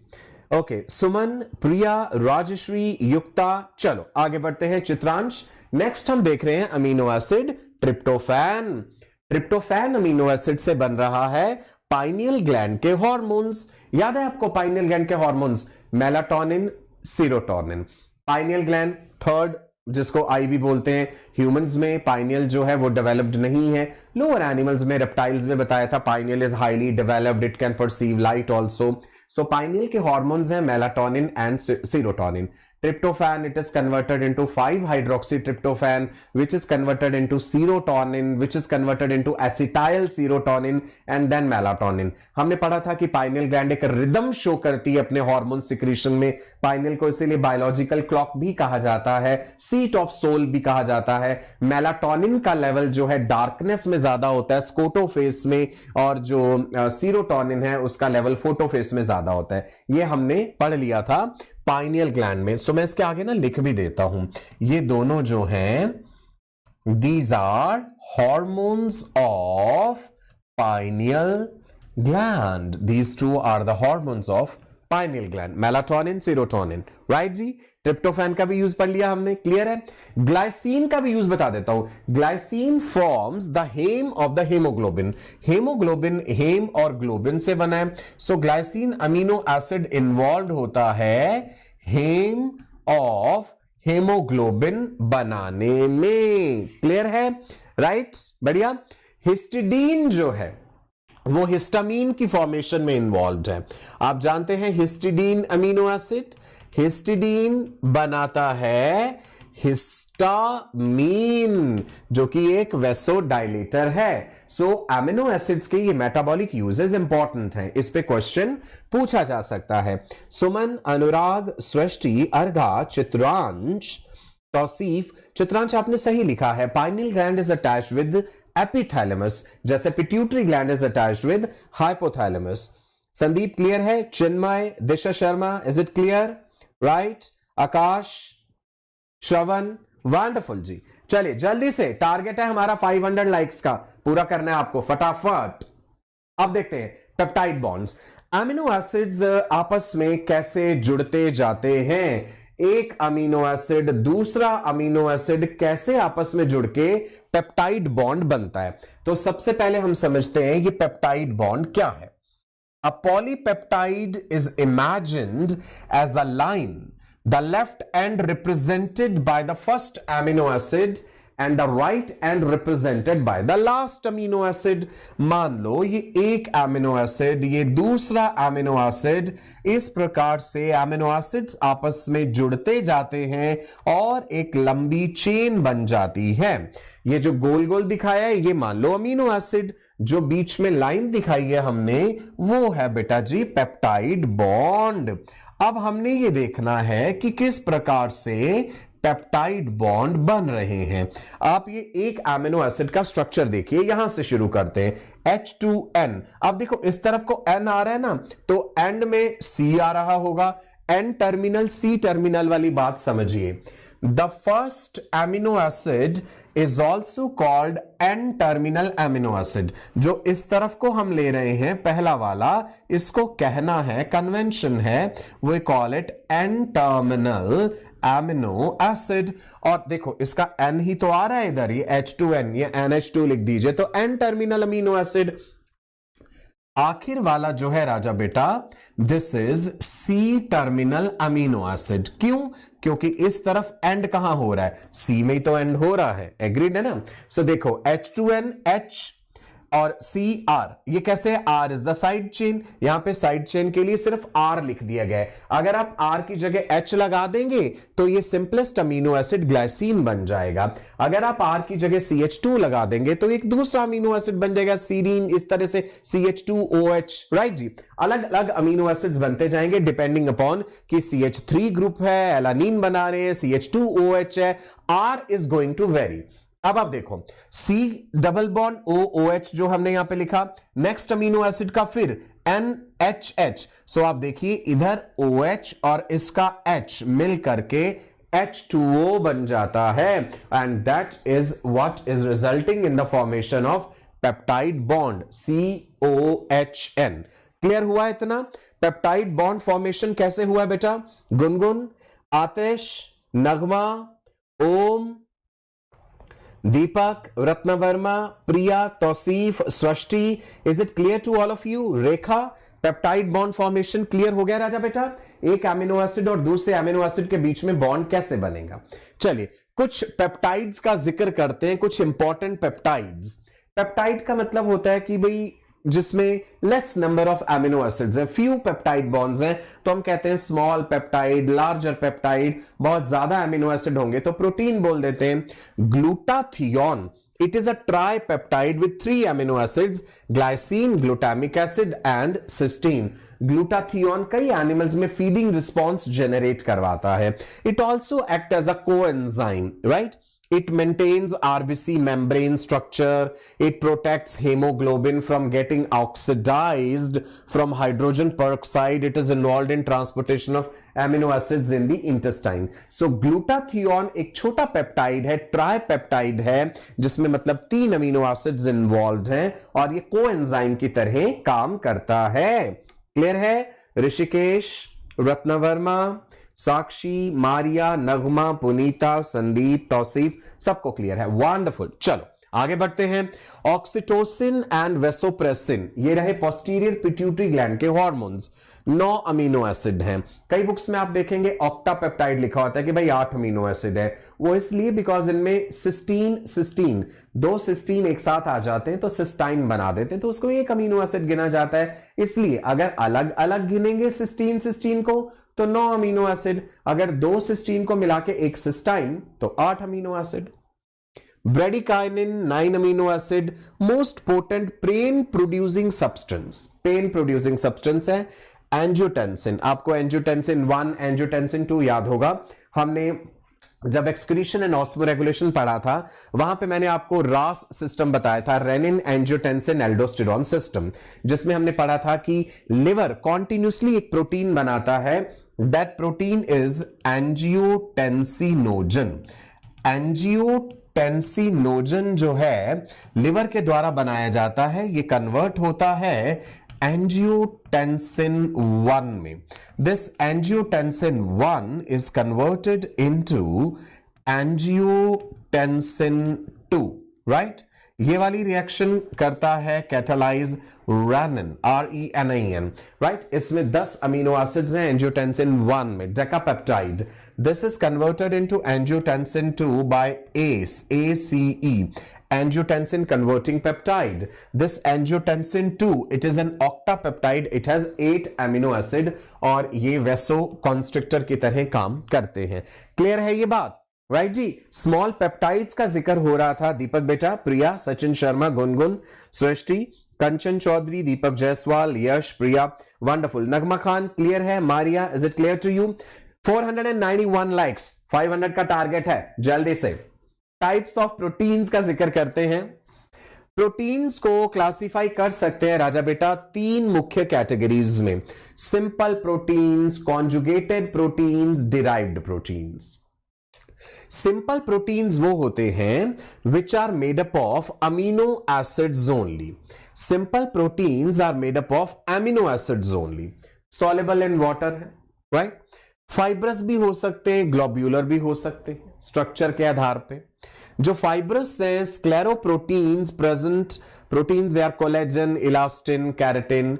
ओके, सुमन, प्रिया, राजश्री, युक्ता। चलो आगे बढ़ते हैं चित्रांश। नेक्स्ट हम देख रहे हैं amino acid tryptophan. Tryptophan amino acid से बन रहा है पाइनियल ग्लैंड के हार्मोन्स। याद है आपको पाइनियल ग्लैंड के hormones? Melatonin, serotonin. Pineal gland third, जिसको आई भी बोलते हैं। ह्यूमंस में पाइनियल जो है वो डेवलप्ड नहीं है। लोअर एनिमल्स में, रेप्टाइल्स में बताया था pineal is highly developed, it can perceive light also. So pineal के हार्मोन्स हैं melatonin and serotonin. Tryptophan, it is converted into 5-hydroxytryptophan, which is converted into serotonin, which is converted into acetyl serotonin and then melatonin. हमने पढ़ा था कि pineal gland एक rhythm show करती है अपने हार्मोन सिक्रीशन में। पाइनियल को इसीलिए बायोलॉजिकल क्लॉक भी कहा जाता है, सीट ऑफ सोल भी कहा जाता है। मेलाटोनिन का लेवल जो है डार्कनेस में ज्यादा होता है स्कोटोफेस में, और जो सीरोटोनिन है उसका लेवल फोटोफेस में ज्यादा होता है। ये हमने पढ़ लिया था पाइनियल ग्लैंड में। सो मैं इसके आगे ना लिख भी देता हूं, ये दोनों जो हैं these are hormones of pineal gland. These two are the hormones of pineal gland, melatonin, serotonin. Right जी? ट्रिप्टोफैन का भी यूज पढ़ लिया हमने, क्लियर है? ग्लाइसिन का भी यूज बता देता हूं। Glycine forms the haem of the haemoglobin. Haemoglobin haem और ग्लोबिन से बना है। So glycine amino acid involve होता है हेम ऑफ हेमोग्लोबिन बनाने में। क्लियर है? राइट? बढ़िया। हिस्टिडीन जो है वो हिस्टामीन की फॉर्मेशन में इन्वॉल्व है। आप जानते हैं हिस्टिडीन अमीनो एसिड, हिस्टिडीन बनाता है हिस्टामीन, जो कि एक वेसोडाइलेटर है। सो एमिनो एसिड्स के ये मेटाबॉलिक यूजेस इंपॉर्टेंट हैं, इस पे क्वेश्चन पूछा जा सकता है। सुमन, अनुराग, सृष्टि, अर्घा, चित्रांश, तौसीफ, चित्रांश आपने सही लिखा है। Pineal gland is attached with epithalamus, जैसे pituitary gland is attached with hypothalamus. Sandeep clear है। Chinmay, Disha Sharma, is it clear? Right. Akash, Shravan, wonderful ji. चलिए जल्दी से, टारगेट है हमारा 500 लाइक्स का, पूरा करना है आपको फटाफट। अब देखते हैं पेप्टाइड बॉन्ड्स। अमीनो एसिड्स आपस में कैसे जुड़ते जाते हैं। एक अमीनो एसिड दूसरा अमीनो एसिड कैसे आपस में जुड़ के पेप्टाइड बॉन्ड बनता है। तो सबसे पहले हम समझते हैं ये पेप्टाइड बॉन्ड क्या है। A polypeptide is imagined as a line, the left end represented by the first amino acid and the right end represented by the last amino acid। मान लो ये एक अमीनो एसिड, ये दूसरा अमीनो एसिड, इस प्रकार से अमीनो एसिड्स आपस में जुड़ते जाते हैं और एक लंबी चेन बन जाती है। ये जो गोल गोल दिखाया है ये मान लो अमीनो एसिड, जो बीच में लाइन दिखाई है हमने वो है बेटा जी पेप्टाइड बॉन्ड। अब हमने ये देखना है कि किस प्रकार से पेप्टाइड बॉन्ड बन रहे हैं। आप ये एक एमिनो एसिड का स्ट्रक्चर देखिए, यहां से शुरू करते हैं। H2N, अब देखो इस तरफ को N आ रहा है ना, तो एंड में C आ रहा होगा। N टर्मिनल C टर्मिनल वाली बात समझिए। The first amino acid is also called N-terminal amino acid। जो इस तरफ को हम ले रहे हैं पहला वाला, इसको कहना है, कन्वेंशन है, we call it N-terminal amino acid। और देखो इसका N ही तो आ रहा है इधर, ये H2N, ये NH2 लिख दीजिए, तो N-terminal amino acid। आखिर वाला जो है राजा बेटा, this is C terminal amino acid. क्यों? क्योंकि इस तरफ एंड कहां हो रहा है, सी में ही तो एंड हो रहा है। एग्रीड है ना? सो देखो H2N, H और CR, ये कैसे है? R is the side chain, यहां पे साइड चेन के लिए सिर्फ R लिख दिया गया है। अगर आप R की जगह H लगा देंगे तो ये सिंपलेस्ट अमीनो एसिड ग्लाइसिन बन जाएगा। अगर आप R की जगह CH2 लगा देंगे तो एक दूसरा अमीनो एसिड बन जाएगा सीरीन, इस तरह से CH2OH। राइट जी, अलग अलग अमीनो एसिड्स बनते जाएंगे डिपेंडिंग अपॉन कि CH3 ग्रुप है, एलानीन बना रहे हैं, CH2OH है, R is going to vary. अब आप देखो C डबल बॉन्ड OOH जो हमने यहां पे लिखा, नेक्स्ट अमीनो एसिड का फिर NHH। सो आप देखिए इधर OH और इसका H मिल करके H2O बन जाता है, and that is what is resulting in the formation of peptide bond COHN। Clear हुआ इतना? पेप्टाइड बॉन्ड फॉर्मेशन कैसे हुआ है बेटा? Gungun, Aatish, Nagma, Om, Deepak, Ratnavarma, Priya, Tausif, Srishti, is it clear to all of you? Rekha, peptide bond formation clear हो गया राजा बेटा? एक एमिनो एसिड और दूसरे एमिनो एसिड के बीच में बॉन्ड कैसे बनेगा। चलिए कुछ पेप्टाइड्स का जिक्र करते हैं, कुछ इंपॉर्टेंट पेप्टाइड्स। पेप्टाइड का मतलब होता है कि भाई जिसमें less number of amino acids हैं, फ्यू पेप्टाइड बॉन्ड्स हैं, तो हम कहते हैं स्मॉल पेप्टाइड, लार्जर पेप्टाइड। बहुत ज्यादा एमिनो एसिड होंगे तो प्रोटीन बोल देते हैं। Glutathione, it is a tripeptide with 3 amino acids, glycine, glutamic acid and cysteine। Glutathione कई एनिमल्स में फीडिंग रिस्पॉन्स जनरेट करवाता है। It also act as a coenzyme, right? It maintains RBC membrane structure. It protects hemoglobin from getting oxidized from hydrogen peroxide. It is involved in transportation of amino acids in the intestine. So glutathione एक छोटा peptide है, tripeptide है, जिसमें मतलब 3 amino acids involve हैं और ये coenzyme की तरह काम करता है। क्लियर है? ऋषिकेश, रत्नवर्मा, साक्षी, मारिया, नगमा, पुनीता, संदीप, तौसीफ, सबको क्लियर है? वंडरफुल। चलो आगे बढ़ते हैं। ऑक्सीटोसिन एंड वेसोप्रेसिन, ये रहे पोस्टीरियर पिट्यूटरी ग्लैंड के हार्मोन्स। 9 अमीनो एसिड हैं। कई बुक्स में आप देखेंगे ऑक्टापेप्टाइड लिखा होता है कि भाई 8 अमीनो एसिड है। वो इसलिए बिकॉज इनमें सिस्टीन 2 सिस्टीन एक साथ आ जाते हैं तो सिस्टाइन बना देते हैं, तो उसको एक अमीनो एसिड गिना जाता है। इसलिए अगर अलग अलग गिनेंगे सिस्टीन को तो 9 अमीनो एसिड, अगर 2 सिस्टीन को मिला के एक सिस्टाइन तो 8 amino acid. Bradykinin 9 amino acid, most potent pain producing substance है एंजियोटेंसिन। आपको एंजियोटेंसिन 1 एंजियोटेंसिन 2 याद होगा, हमने जब एक्सक्रीशन एंड ऑस्मोरेगुलेशन पढ़ा था वहां पे मैंने आपको रास सिस्टम बताया था, रेनिन एंजियोटेंसिन एल्डोस्टेरोन सिस्टम, जिसमें हमने पढ़ा था कि लिवर कॉन्टिन्यूसली एक प्रोटीन बनाता है, that protein is angiotensinogen. Angiotensinogen जो है लिवर के द्वारा बनाया जाता है, ये कन्वर्ट होता है angiotensin 1 में। This angiotensin 1 is converted into angiotensin 2, right? ये वाली रिएक्शन करता है कैटालाइज रेनिन, RENIN, राइट? इसमें 10 अमीनो एसिड्स हैं एंजियोटेंसिन 1 में, decapeptide. This is converted into angiotensin 2 by ACE, angiotensin converting peptide. This angiotensin 2, it is an octapeptide, it has 8 amino acid और ये vasoconstrictor की तरह काम करते हैं। क्लियर है ये बात? राइट जी। स्मॉल पेप्टाइड्स का जिक्र हो रहा था दीपक बेटा, प्रिया, सचिन शर्मा, गुनगुन, सृष्टि, कंचन चौधरी, दीपक जायसवाल, यश, प्रिया, वंडरफुल। नगमा खान क्लियर है? Maria, is it clear to you? 491 likes, 500 का टारगेट है, जल्दी से। टाइप्स ऑफ प्रोटीन्स का जिक्र करते हैं। प्रोटीन्स को क्लासिफाई कर सकते हैं राजा बेटा 3 मुख्य कैटेगरीज में, simple proteins, conjugated proteins, derived proteins. Simple proteins वो होते हैं which are made up of amino acids only. Simple proteins are made up of amino acids only, soluble in water है, राइट? फाइब्रस भी हो सकते हैं, globular भी हो सकते हैं स्ट्रक्चर के आधार पे। जो फाइब्रस है, scleroproteins present proteins, they are collagen, elastin, keratin.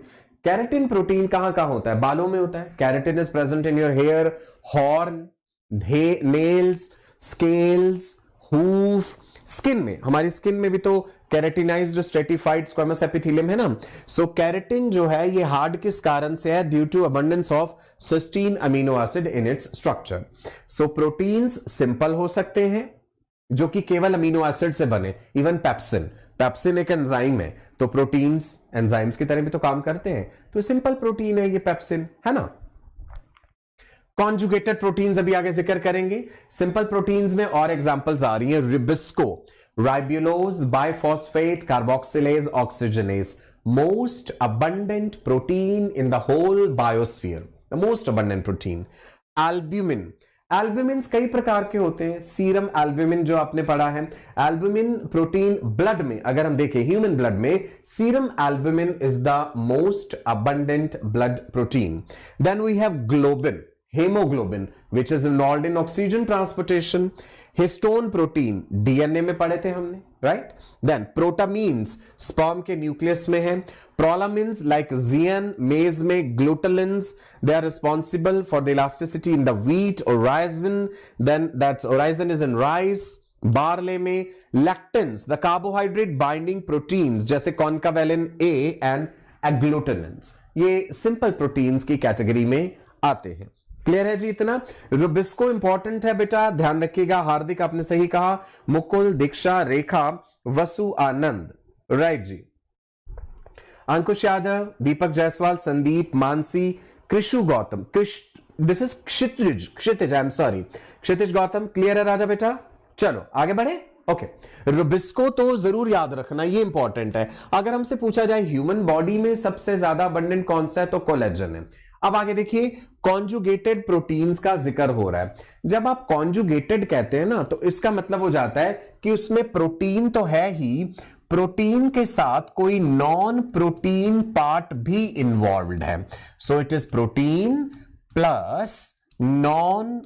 Keratin protein कहां होता है? बालों में होता है। Keratin is present in your hair, horn, nails, scales, hoof, skin में। हमारी स्किन में भी तो कैरेटिनाइज्ड स्ट्रेटिफाइड स्क्वेमस एपिथेलियम है ना। सो कैरेटिन जो है ये हार्ड किस कारण से है? Due to abundance of cysteine amino acid in its structure. So proteins simple हो सकते हैं जो कि केवल अमीनो एसिड से बने, इवन पेप्सिन एक एंजाइम है, तो प्रोटीन्स एंजाइम्स की तरह भी तो काम करते हैं, तो सिंपल प्रोटीन है ये पेप्सिन, है ना। कॉन्जुगेटेड प्रोटीन्स अभी आगे जिक्र करेंगे। सिंपल प्रोटीन्स में और एग्जांपल्स आ रही हैं, rubisco, ribulose, bisphosphate, carboxylase, oxygenase. Most abundant protein in the whole biosphere, the most abundant protein. Albumin, albumins कई प्रकार के होते हैं। सीरम एल्ब्यूमिन जो आपने पढ़ा है, एल्ब्यूमिन प्रोटीन ब्लड में अगर हम देखें, ह्यूमन ब्लड में serum albumin is the most abundant blood protein. Then we have globin, hemoglobin which is involved in oxygen transportation. Histone protein DNA में पढ़े थे हमने, right? Then protamines sperm के न्यूक्लियस में है। Prolamins like zein, maize में glutalins, they are responsible for the elasticity in the wheat, orison, then that orison is in rice, barley में। Lectins, the carbohydrate binding proteins जैसे concavalin A and agglutinins, ये simple proteins की category में आते हैं। Clear है जी इतना? Rubisco important है बेटा, ध्यान रखिएगा। हार्दिक आपने सही कहा, Mukul, Diksha, Rekha, Vasu, Anand, right ji. Ankush Yadav, Deepak Jaiswal, Sandeep, Mansi, Krishu Gautam, this is Kshitij, I am sorry, Kshitij Gautam. Clear है राजा बेटा? चलो आगे बढ़े। ओके, रुबिस्को तो जरूर याद रखना, ये इंपॉर्टेंट है। अगर हमसे पूछा जाए ह्यूमन बॉडी में सबसे ज्यादा अबंडेंट कौन सा है, तो कोलेजन है। अब आगे देखिए, कॉन्जुगेटेड प्रोटीन्स का जिक्र हो रहा है। जब आप कॉन्जुगेटेड कहते हैं ना, तो इसका मतलब हो जाता है कि उसमें प्रोटीन तो है ही, प्रोटीन के साथ कोई नॉन प्रोटीन पार्ट भी इन्वॉल्व्ड है। So it is protein plus non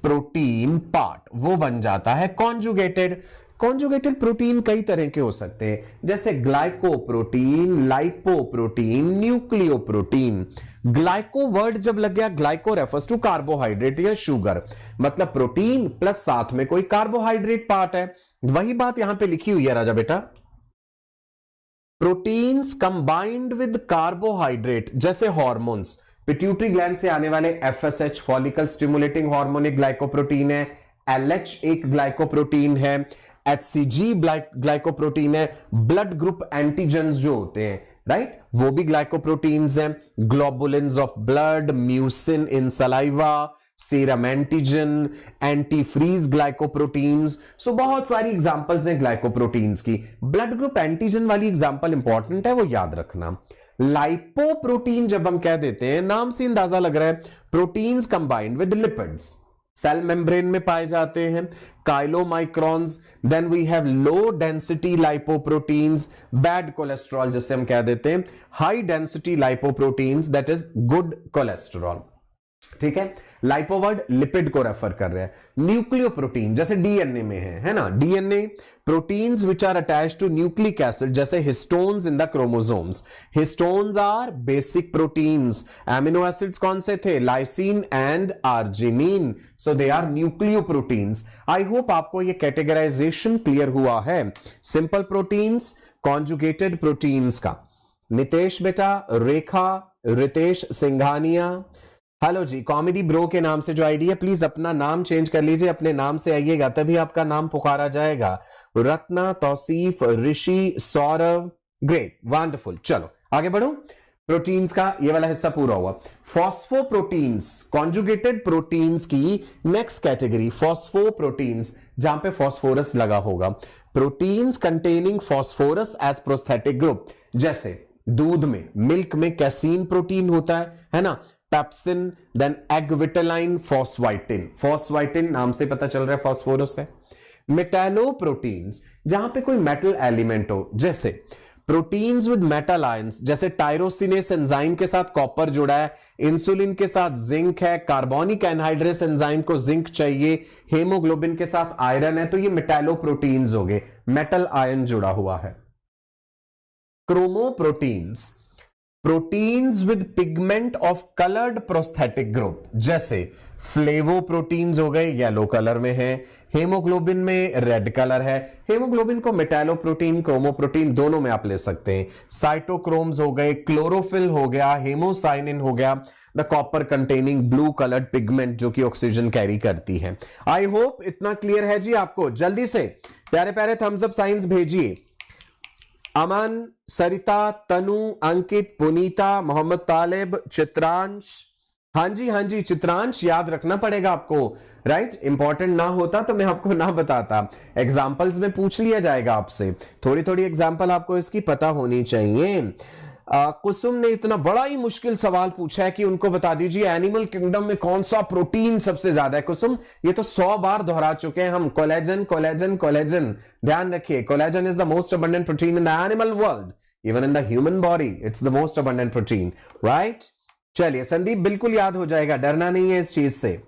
protein part, वो बन जाता है कॉन्जुगेटेड। कॉन्जुगेटेड प्रोटीन कई तरह के हो सकते हैं, जैसे glycoprotein, lipoprotein, nucleoprotein. Glyco word जब लग गया, ग्लाइको रेफर्स टू कार्बोहाइड्रेट या शुगर, मतलब प्रोटीन प्लस साथ में कोई कार्बोहाइड्रेट पार्ट है। वही बात यहां पे लिखी हुई है राजा बेटा, प्रोटीन्स कंबाइंड विद कार्बोहाइड्रेट, जैसे हॉर्मोन्स, पिट्यूटरी ग्लैंड से आने वाले एफएसएच फॉलिकल स्टिमुलेटिंग हार्मोन एक ग्लाइकोप्रोटीन है, एलएच एक ग्लाइकोप्रोटीन है, एचसीजी ग्लाइकोप्रोटीन है, ब्लड ग्रुप एंटीजेंस जो होते हैं, राइट, वो भी ग्लाइकोप्रोटीन्स हैं, globulins of blood, mucin in saliva, serum antigen, antifreeze glycoproteins. So बहुत सारी एग्जांपल्स हैं ग्लाइकोप्रोटीन्स की। ब्लड ग्रुप एंटीजन वाली एग्जांपल इंपॉर्टेंट है, वो याद रखना। लाइपोप्रोटीन जब हम कह देते हैं, नाम से अंदाजा लग रहा है, proteins combined with lipids, cell membrane में पाए जाते हैं, chylomicrons. Then we have low density lipoproteins, bad cholesterol जिसे हम कह देते हैं, high density lipoproteins that is good cholesterol. ठीक है, लाइपोवर्ड लिपिड को रेफर कर रहे हैं। न्यूक्लियोप्रोटीन जैसे डीएनए में है ना, DNA proteins which are attached to nucleic acid, जैसे histones in the chromosomes. Histones are basic proteins. Amino acids कौन से थे? Lysine and arginine, so they are nucleoproteins. I hope आपको ये कैटेगराइजेशन क्लियर हुआ है सिंपल प्रोटीन्स, कॉन्जुगेटेड प्रोटीन्स का। नितेश बेटा, रेखा, रितेश सिंघानिया, हेलो जी। कॉमेडी ब्रो के नाम से जो आईडी है, प्लीज अपना नाम चेंज कर लीजिए, अपने नाम से आइएगा तभी आपका नाम पुकारा जाएगा। रत्ना, तौसीफ, ऋषि, सौरभ, ग्रेट, वंडरफुल। चलो आगे बढ़ो। प्रोटीन्स का ये वाला हिस्सा पूरा हुआ। फॉस्फोप्रोटीन्स, कॉन्जुगेटेड प्रोटीन्स की नेक्स्ट कैटेगरी फॉस्फोप्रोटीन्स, जहां पे फॉस्फोरस लगा होगा। Proteins containing phosphorus as prosthetic group, जैसे दूध में, मिल्क में कैसीन प्रोटीन होता है ना, पेप्सिन, देन एग विटेलाइन, फॉस्फाइटिन। फॉस्फाइटिन नाम से पता चल रहा है फॉस्फोरस है। मेटालोप्रोटीन्स, जहां पे कोई मेटल एलिमेंट हो, जैसे प्रोटीन्स विद मेटल आयंस, जैसे टायरोसिनेस एंजाइम के साथ कॉपर जुड़ा है, इंसुलिन के साथ जिंक है, कार्बोनिक एनहाइड्रेस एंजाइम को जिंक चाहिए, हेमोग्लोबिन के साथ आयरन है, तो ये मेटालोप्रोटीन्स हो गए, मेटल आयन जुड़ा हुआ है। Chromoproteins, proteins with pigment of coloured prosthetic group, जैसे फ्लेवोप्रोटीन्स हो गए, येलो कलर में है, हेमोग्लोबिन में रेड कलर है। हेमोग्लोबिन को मेटालोप्रोटीन, क्रोमोप्रोटीन दोनों में आप ले सकते हैं। साइटोक्रोम्स हो गए, क्लोरोफिल हो गया, हेमोसाइनिन हो गया, the copper containing blue coloured pigment जो कि ऑक्सीजन कैरी करती है। आई होप इतना क्लियर है जी आपको। जल्दी से प्यारे प्यारे थम्स अप साइंस भेजिए। अमन, सरिता, तनु, अंकित, पुनीता, मोहम्मद तालिब, चित्रांश। हाँ जी चित्रांश, याद रखना पड़ेगा आपको, राइट। इंपॉर्टेंट ना होता तो मैं आपको ना बताता, एग्जाम्पल्स में पूछ लिया जाएगा आपसे, थोड़ी थोड़ी एग्जाम्पल आपको इसकी पता होनी चाहिए। कुसुम ने इतना बड़ा ही मुश्किल सवाल पूछा है कि उनको बता दीजिए एनिमल किंगडम में कौन सा प्रोटीन सबसे ज्यादा है। कुसुम, ये तो 100 बार दोहरा चुके हैं हम, कोलेजन कोलेजन कोलेजन। ध्यान रखिए, collagen is the most abundant protein in the animal world, even in the human body it's the most abundant protein, right. चलिए संदीप, बिल्कुल याद हो जाएगा, डरना नहीं है इस चीज से।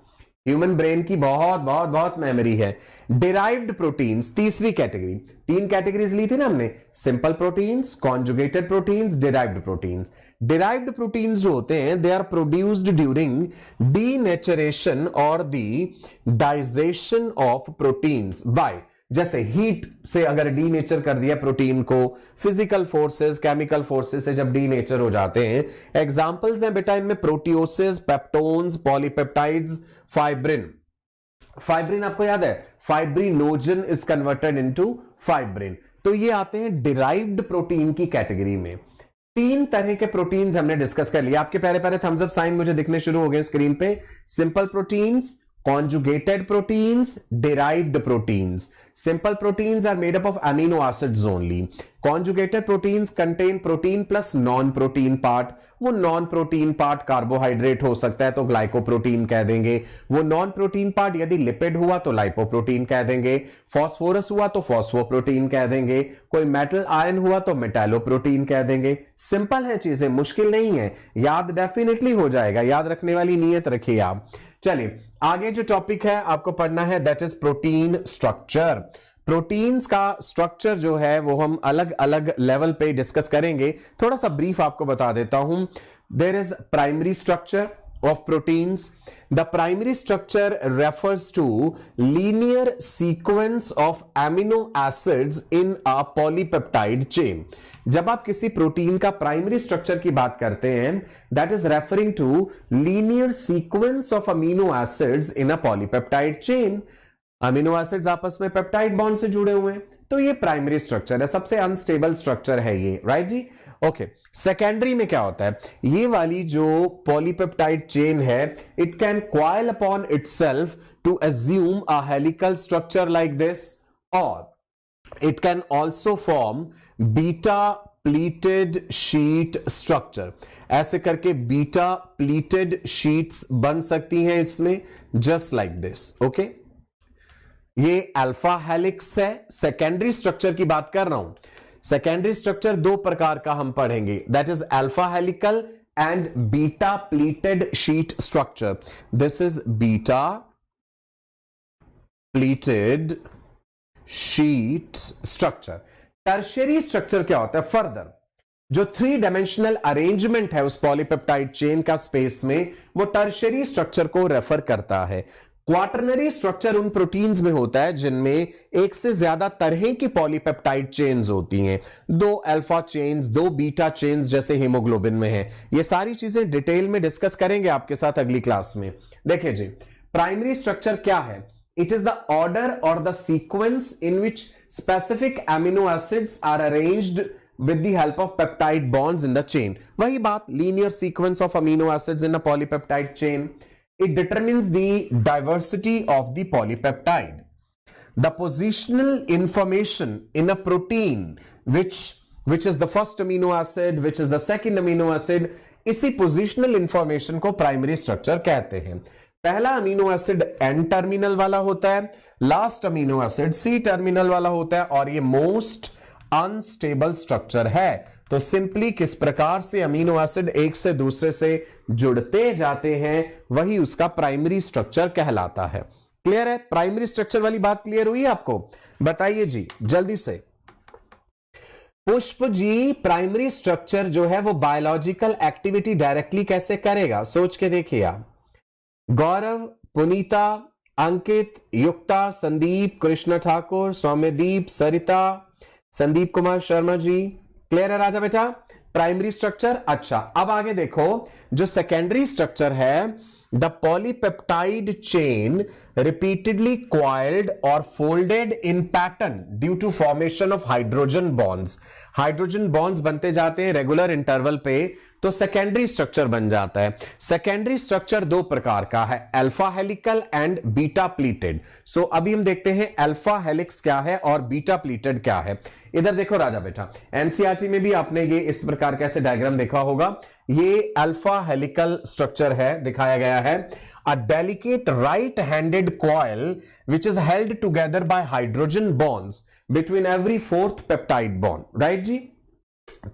ह्यूमन ब्रेन की बहुत बहुत बहुत मेमोरी है। डिराइव्ड प्रोटीन्स, तीसरी कैटेगरी। 3 कैटेगरीज ली थी ना हमने, simple proteins, conjugated proteins, derived proteins. Derived proteins जो होते हैं, they are produced during denaturation और the digestion of proteins by, जैसे हीट से अगर डीनेचर कर दिया प्रोटीन को, फिजिकल फोर्सेस, केमिकल फोर्सेस से जब डीनेचर हो जाते हैं। एग्जांपल्स हैं बेटा इनमें प्रोटियोसिस, पेप्टोन्स, पॉलीपेप्टाइड्स, फाइब्रिन। फाइब्रिन आपको याद है, fibrinogen is converted into fibrin. तो ये आते हैं डिराइव्ड प्रोटीन की कैटेगरी में। 3 तरह के प्रोटीन्स हमने डिस्कस कर लिया। आपके प्यारे प्यारे थम्स अप साइन मुझे दिखने शुरू हो गए स्क्रीन पे। Simple proteins, conjugated proteins, derived proteins. Simple proteins are made up of amino acids only. Conjugated proteins contain protein plus non-protein part. वो non-protein part कार्बोहाइड्रेट हो सकता है तो ग्लाइकोप्रोटीन कह देंगे। वो non-protein part यदि लिपिड हुआ तो लाइपोप्रोटीन कह देंगे। फॉस्फोरस हुआ तो फॉस्फोप्रोटीन कह देंगे। कोई मेटल आयन हुआ तो मेटालोप्रोटीन कह देंगे। सिंपल है चीजें, मुश्किल नहीं है, याद डेफिनेटली हो जाएगा। याद रखने वाली नीयत रखिए आप। चलिए आगे जो टॉपिक है आपको पढ़ना है that is protein structure. Proteins का स्ट्रक्चर जो है वो हम अलग अलग लेवल पे डिस्कस करेंगे। थोड़ा सा ब्रीफ आपको बता देता हूं। There is primary structure of proteins. The primary structure refers to linear sequence of amino acids in a polypeptide chain. जब आप किसी प्रोटीन का प्राइमरी स्ट्रक्चर की बात करते हैं that is referring to linear sequence of amino acids in a polypeptide chain. Amino acids आपस में पेप्टाइड बॉन्ड से जुड़े हुए हैं, तो ये प्राइमरी स्ट्रक्चर है, सबसे अनस्टेबल स्ट्रक्चर है ये, राइट जी। ओके, सेकेंडरी में क्या होता है, ये वाली जो पॉलीपेप्टाइड चेन है it can coil upon itself to assume a helical structure like this, और it can also form beta pleated sheet structure. ऐसे करके बीटा प्लीटेड शीट्स बन सकती हैं इसमें, जस्ट लाइक दिस। ओके, ये अल्फा हेलिक्स है। सेकेंडरी स्ट्रक्चर की बात कर रहा हूं। सेकेंडरी स्ट्रक्चर दो प्रकार का हम पढ़ेंगे, that is alpha helical and beta pleated sheet structure. This is beta pleated sheet structure. Tertiary structure क्या होता है, फर्दर जो 3 डायमेंशनल अरेंजमेंट है उस पॉलीपेप्टाइड चेन का स्पेस में, वो टर्शियरी स्ट्रक्चर को रेफर करता है। क्वाटरनरी स्ट्रक्चर उन प्रोटीन्स में होता है जिनमें एक से ज्यादा तरह की पॉलीपेप्टाइड चेन्स होती हैं, 2 अल्फा चेन्स, 2 बीटा चेन्स जैसे हीमोग्लोबिन में है। ये सारी चीजें डिटेल में डिस्कस करेंगे आपके साथ अगली क्लास में। देखिए जी, प्राइमरी स्ट्रक्चर क्या है, इट इज द ऑर्डर और the sequence in which specific amino acids are arranged with the help of peptide bonds in the chain. वही बात, linear sequence of amino acids in a polypeptide chain. It determines the diversity of the polypeptide. The positional information in a protein, which is the first amino acid, which is the second amino acid, इसी positional information को primary structure कहते हैं। पहला amino acid N terminal वाला होता है, last amino acid C terminal वाला होता है, और ये मोस्ट अनस्टेबल स्ट्रक्चर है। तो सिंपली किस प्रकार से अमीनो एसिड एक से दूसरे से जुड़ते जाते हैं वही उसका प्राइमरी स्ट्रक्चर कहलाता है। क्लियर है, प्राइमरी स्ट्रक्चर वाली बात क्लियर हुई आपको? बताइए जी जल्दी से। पुष्प जी, प्राइमरी स्ट्रक्चर जो है वो बायोलॉजिकल एक्टिविटी डायरेक्टली कैसे करेगा, सोच के देखिए आप। गौरव, पुनीता, अंकित, युक्ता, संदीप, कृष्ण ठाकुर, सौम्यदीप, सरिता, संदीप कुमार शर्मा जी, क्लियर है राजा बेटा प्राइमरी स्ट्रक्चर? अच्छा, अब आगे देखो, जो सेकेंडरी स्ट्रक्चर है, the polypeptide chain repeatedly coiled और folded in pattern due to formation of hydrogen bonds. Hydrogen bonds बनते जाते हैं रेगुलर इंटरवल पे, तो सेकेंडरी स्ट्रक्चर बन जाता है। सेकेंडरी स्ट्रक्चर 2 प्रकार का है, alpha helical and beta pleated. So अभी हम देखते हैं अल्फा हेलिक्स क्या है और बीटा प्लीटेड क्या है। इधर देखो राजा बेटा, एनसीईआरटी में भी आपने ये इस प्रकार कैसे डायग्राम देखा होगा। ये अल्फा हेलिकल स्ट्रक्चर है, दिखाया गया है। A delicate right handed coil which is held together by hydrogen bonds between every 4th peptide bond, right ji.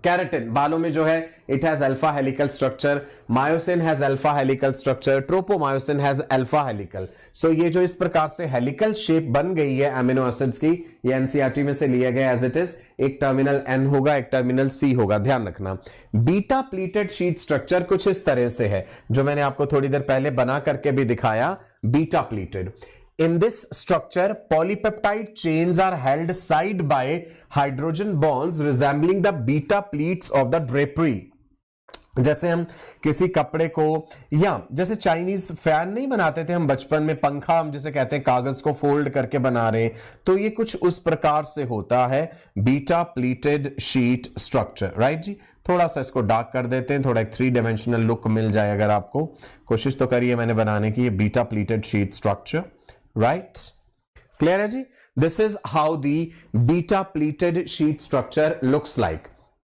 Keratin बालों में जो है it has alpha helical structure, myosin has alpha helical structure, tropomyosin has alpha helical. So ये जो इस प्रकार से helical shape बन गई है एमिनो एसिड्स की, ये एनसीईआरटी में से लिया गया एज इट इज। एक टर्मिनल एन होगा, एक टर्मिनल सी होगा, ध्यान रखना। बीटा प्लीटेड शीट स्ट्रक्चर कुछ इस तरह से है, जो मैंने आपको थोड़ी देर पहले बना करके भी दिखाया, beta pleated. In this structure, polypeptide chains are held side by hydrogen bonds resembling the beta pleats of the drapery. जैसे हम किसी कपड़े को, या जैसे चाइनीज फैन नहीं बनाते थे हम बचपन में, पंखा हम जिसे कहते हैं, कागज को फोल्ड करके बना रहे, तो ये कुछ उस प्रकार से होता है beta pleated sheet structure, right ji. थोड़ा सा इसको डार्क कर देते हैं, थोड़ा एक 3 डायमेंशनल लुक मिल जाए अगर आपको, कोशिश तो करिए मैंने बनाने की, ये beta pleated sheet structure, right. Clear है ji. This is how the beta pleated sheet structure looks like.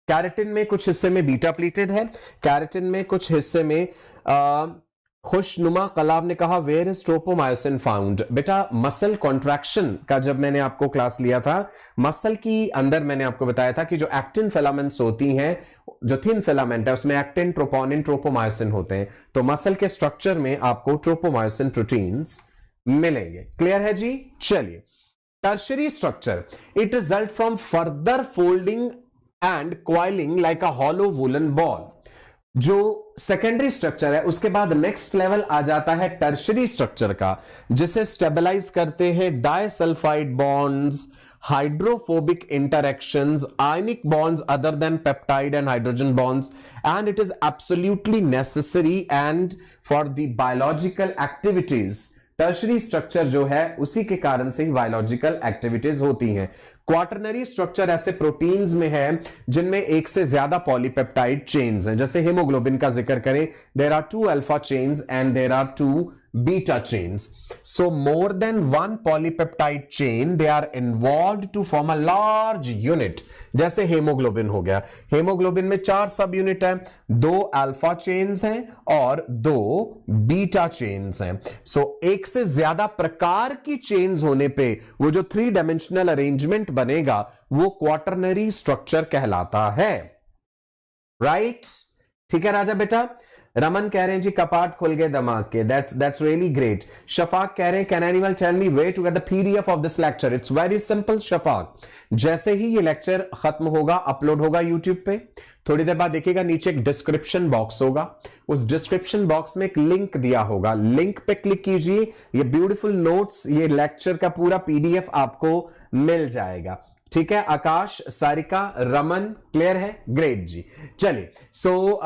Keratin में कुछ हिस्से में बीटा प्लीटेड है, कैरेटिन में कुछ हिस्से में खुशनुमा। कलाब ने कहा वेयर इज ट्रोपोमायोसिन फाउंड। बेटा मसल कॉन्ट्रैक्शन का जब मैंने आपको क्लास लिया था, मसल की अंदर मैंने आपको बताया था कि जो एक्टिन फिलामेंट्स होती हैं, जो थिन फिलामेंट है उसमें एक्टिन, ट्रोपोनिन, ट्रोपोमायोसिन होते हैं, तो मसल के स्ट्रक्चर में आपको ट्रोपोमायोसिन प्रोटीन्स मिलेंगे। क्लियर है जी? चलिए, tertiary structure, it result from further folding and coiling like a hollow woollen ball. जो सेकेंडरी स्ट्रक्चर है उसके बाद नेक्स्ट लेवल आ जाता है टर्शियरी स्ट्रक्चर का, जिसे स्टेबलाइज करते हैं disulphide bonds, hydrophobic interactions, ionic bonds other than peptide and hydrogen bonds, and it is absolutely necessary and for the biological activities. Tertiary structure जो है उसी के कारण से ही बायोलॉजिकल एक्टिविटीज होती हैं। क्वाटरनरी स्ट्रक्चर ऐसे प्रोटीन्स में है जिनमें एक से ज्यादा पॉलीपेप्टाइड चेन्स हैं, जैसे हीमोग्लोबिन का जिक्र करें, there are 2 alpha chains and there are 2 beta chains. So more than one polypeptide chain, they are involved to form a large unit. जैसे हेमोग्लोबिन हो गया, हेमोग्लोबिन में 4 सब यूनिट है, 2 अल्फा चेन्स हैं और 2 बीटा चेन्स हैं। सो एक से ज्यादा प्रकार की चेन्स होने पे वो जो 3 डायमेंशनल अरेंजमेंट बनेगा वो क्वाटरनरी स्ट्रक्चर कहलाता है। राइट? ठीक है राजा बेटा? रमन कह रहे हैं जी कपाट खुल गए दिमाग के, दैट्स रियली ग्रेट। शफाक कह रहे हैं can anyone tell me way to get the PDF of this lecture? It's very simple Shafaq, जैसे ही ये लेक्चर खत्म होगा अपलोड होगा यूट्यूब पे, थोड़ी देर बाद देखिएगा नीचे एक डिस्क्रिप्शन बॉक्स होगा, उस डिस्क्रिप्शन बॉक्स में एक लिंक दिया होगा, लिंक पे क्लिक कीजिए, ये ब्यूटीफुल नोट्स, ये लेक्चर का पूरा पीडीएफ आपको मिल जाएगा। ठीक है आकाश, सारिका, रमन, क्लियर है? ग्रेट जी। चलिए, सो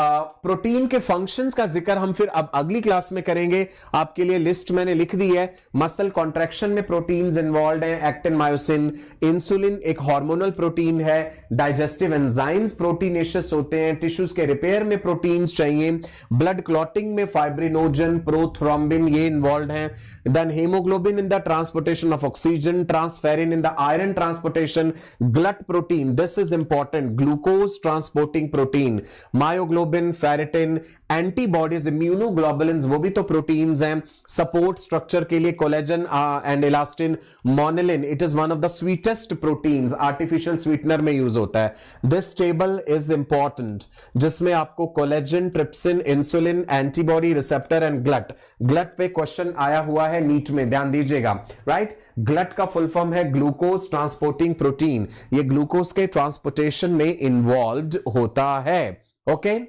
प्रोटीन के फंक्शंस का जिक्र हम फिर अब अगली क्लास में करेंगे। आपके लिए लिस्ट मैंने लिख दी है। मसल कॉन्ट्रैक्शन में प्रोटीन्स इन्वॉल्व हैं, एक्टिन, मायोसिन, इंसुलिन एक हार्मोनल प्रोटीन है, डाइजेस्टिव एंजाइम्स प्रोटीनेशियस होते हैं, टिश्यूज के रिपेयर में प्रोटीन्स चाहिए, ब्लड क्लॉटिंग में फाइब्रिनोजन, प्रोथ्रोम्बिन ये इन्वॉल्व हैं, then haemoglobin in the transportation of oxygen, transferrin in the iron transportation, glut protein, this is important, glucose transporting protein, myoglobin, ferritin, antibodies, immunoglobulins वो भी तो proteins हैं, support structure के लिए collagen and elastin, monellin, it is one of the sweetest proteins, artificial sweetener में use होता है। This table is important, जिसमें आपको collagen, trypsin, insulin, antibody, receptor and GLUT, GLUT पे क्वेश्चन आया हुआ है नीट में, ध्यान दीजिएगा। राइट? ग्लट का फुल फॉर्म है ग्लूकोज ट्रांसपोर्टिंग प्रोटीन, ये ग्लूकोज के ट्रांसपोर्टेशन में इन्वॉल्व्ड होता है। ओके,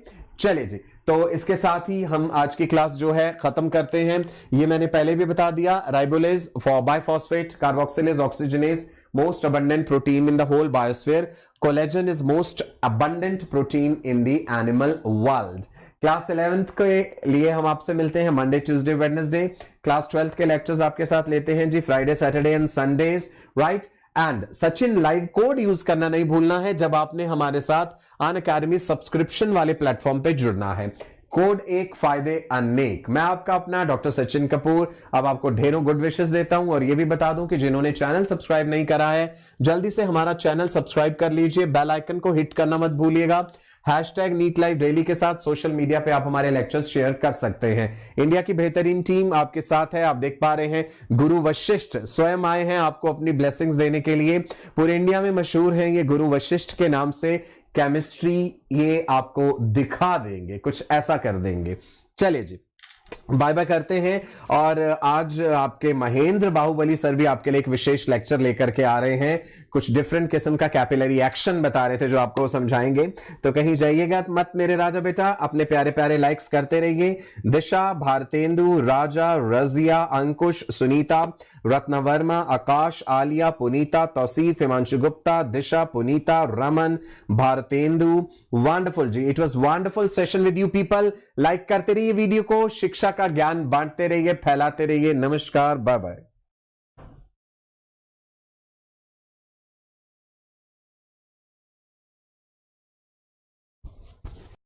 चलिए जी, तो इसके साथ ही हम आज की क्लास जो है खत्म करते हैं। ये मैंने पहले भी बता दिया, ribulose, bisphosphate, carboxylase, oxygenase, most abundant protein in the whole biosphere. Collagen is most abundant protein in the animal world. Class 11th के लिए हम आपसे मिलते हैं Monday, Tuesday, Wednesday. Class 12th के लेक्चर्स आपके साथ लेते हैं ji Friday, Saturday and Sundays. Right? And Sachin live code use करना नहीं भूलना है जब आपने हमारे साथ अनअकैडमी सब्सक्रिप्शन वाले प्लेटफॉर्म पे जुड़ना है। कोड एक फायदे अनेक। मैं आपका अपना डॉक्टर सचिन कपूर अब आपको ढेरों गुड विशेस देता हूं और यह भी बता दूं कि जिन्होंने चैनल सब्सक्राइब नहीं करा है जल्दी से हमारा चैनल सब्सक्राइब कर लीजिए, बेल आइकन को हिट करना मत भूलिएगा। हैशटैग नीट लाइव डेली के साथ सोशल मीडिया पे आप हमारे लेक्चर्स शेयर कर सकते हैं। इंडिया की बेहतरीन टीम आपके साथ है, आप देख पा रहे हैं गुरु वशिष्ठ स्वयं आए हैं आपको अपनी ब्लेसिंग्स देने के लिए। पूरे इंडिया में मशहूर हैं ये गुरु वशिष्ठ के नाम से, केमिस्ट्री ये आपको दिखा देंगे, कुछ ऐसा कर देंगे। चलिए जी, बाय बाय करते हैं। और आज आपके महेंद्र बाहुबली सर भी आपके लिए एक विशेष लेक्चर लेकर के आ रहे हैं, कुछ डिफरेंट किस्म का कैपिलरी एक्शन बता रहे थे जो आपको समझाएंगे, तो कहीं जाइएगा मत मेरे राजा बेटा, अपने प्यारे प्यारे लाइक्स करते रहिए। Disha, Bharatendu, Raja, Razia, Ankush, Sunita, Ratnavarma, Akash, Aaliya, Punita, Tausif, Himanshu Gupta, Disha, Punita, Raman, Bharatendu, wonderful ji, it was wonderful session with you people. Like करते रहिए वीडियो को, शिक्षा का ज्ञान बांटते रहिए, फैलाते रहिए। नमस्कार, बाय बाय।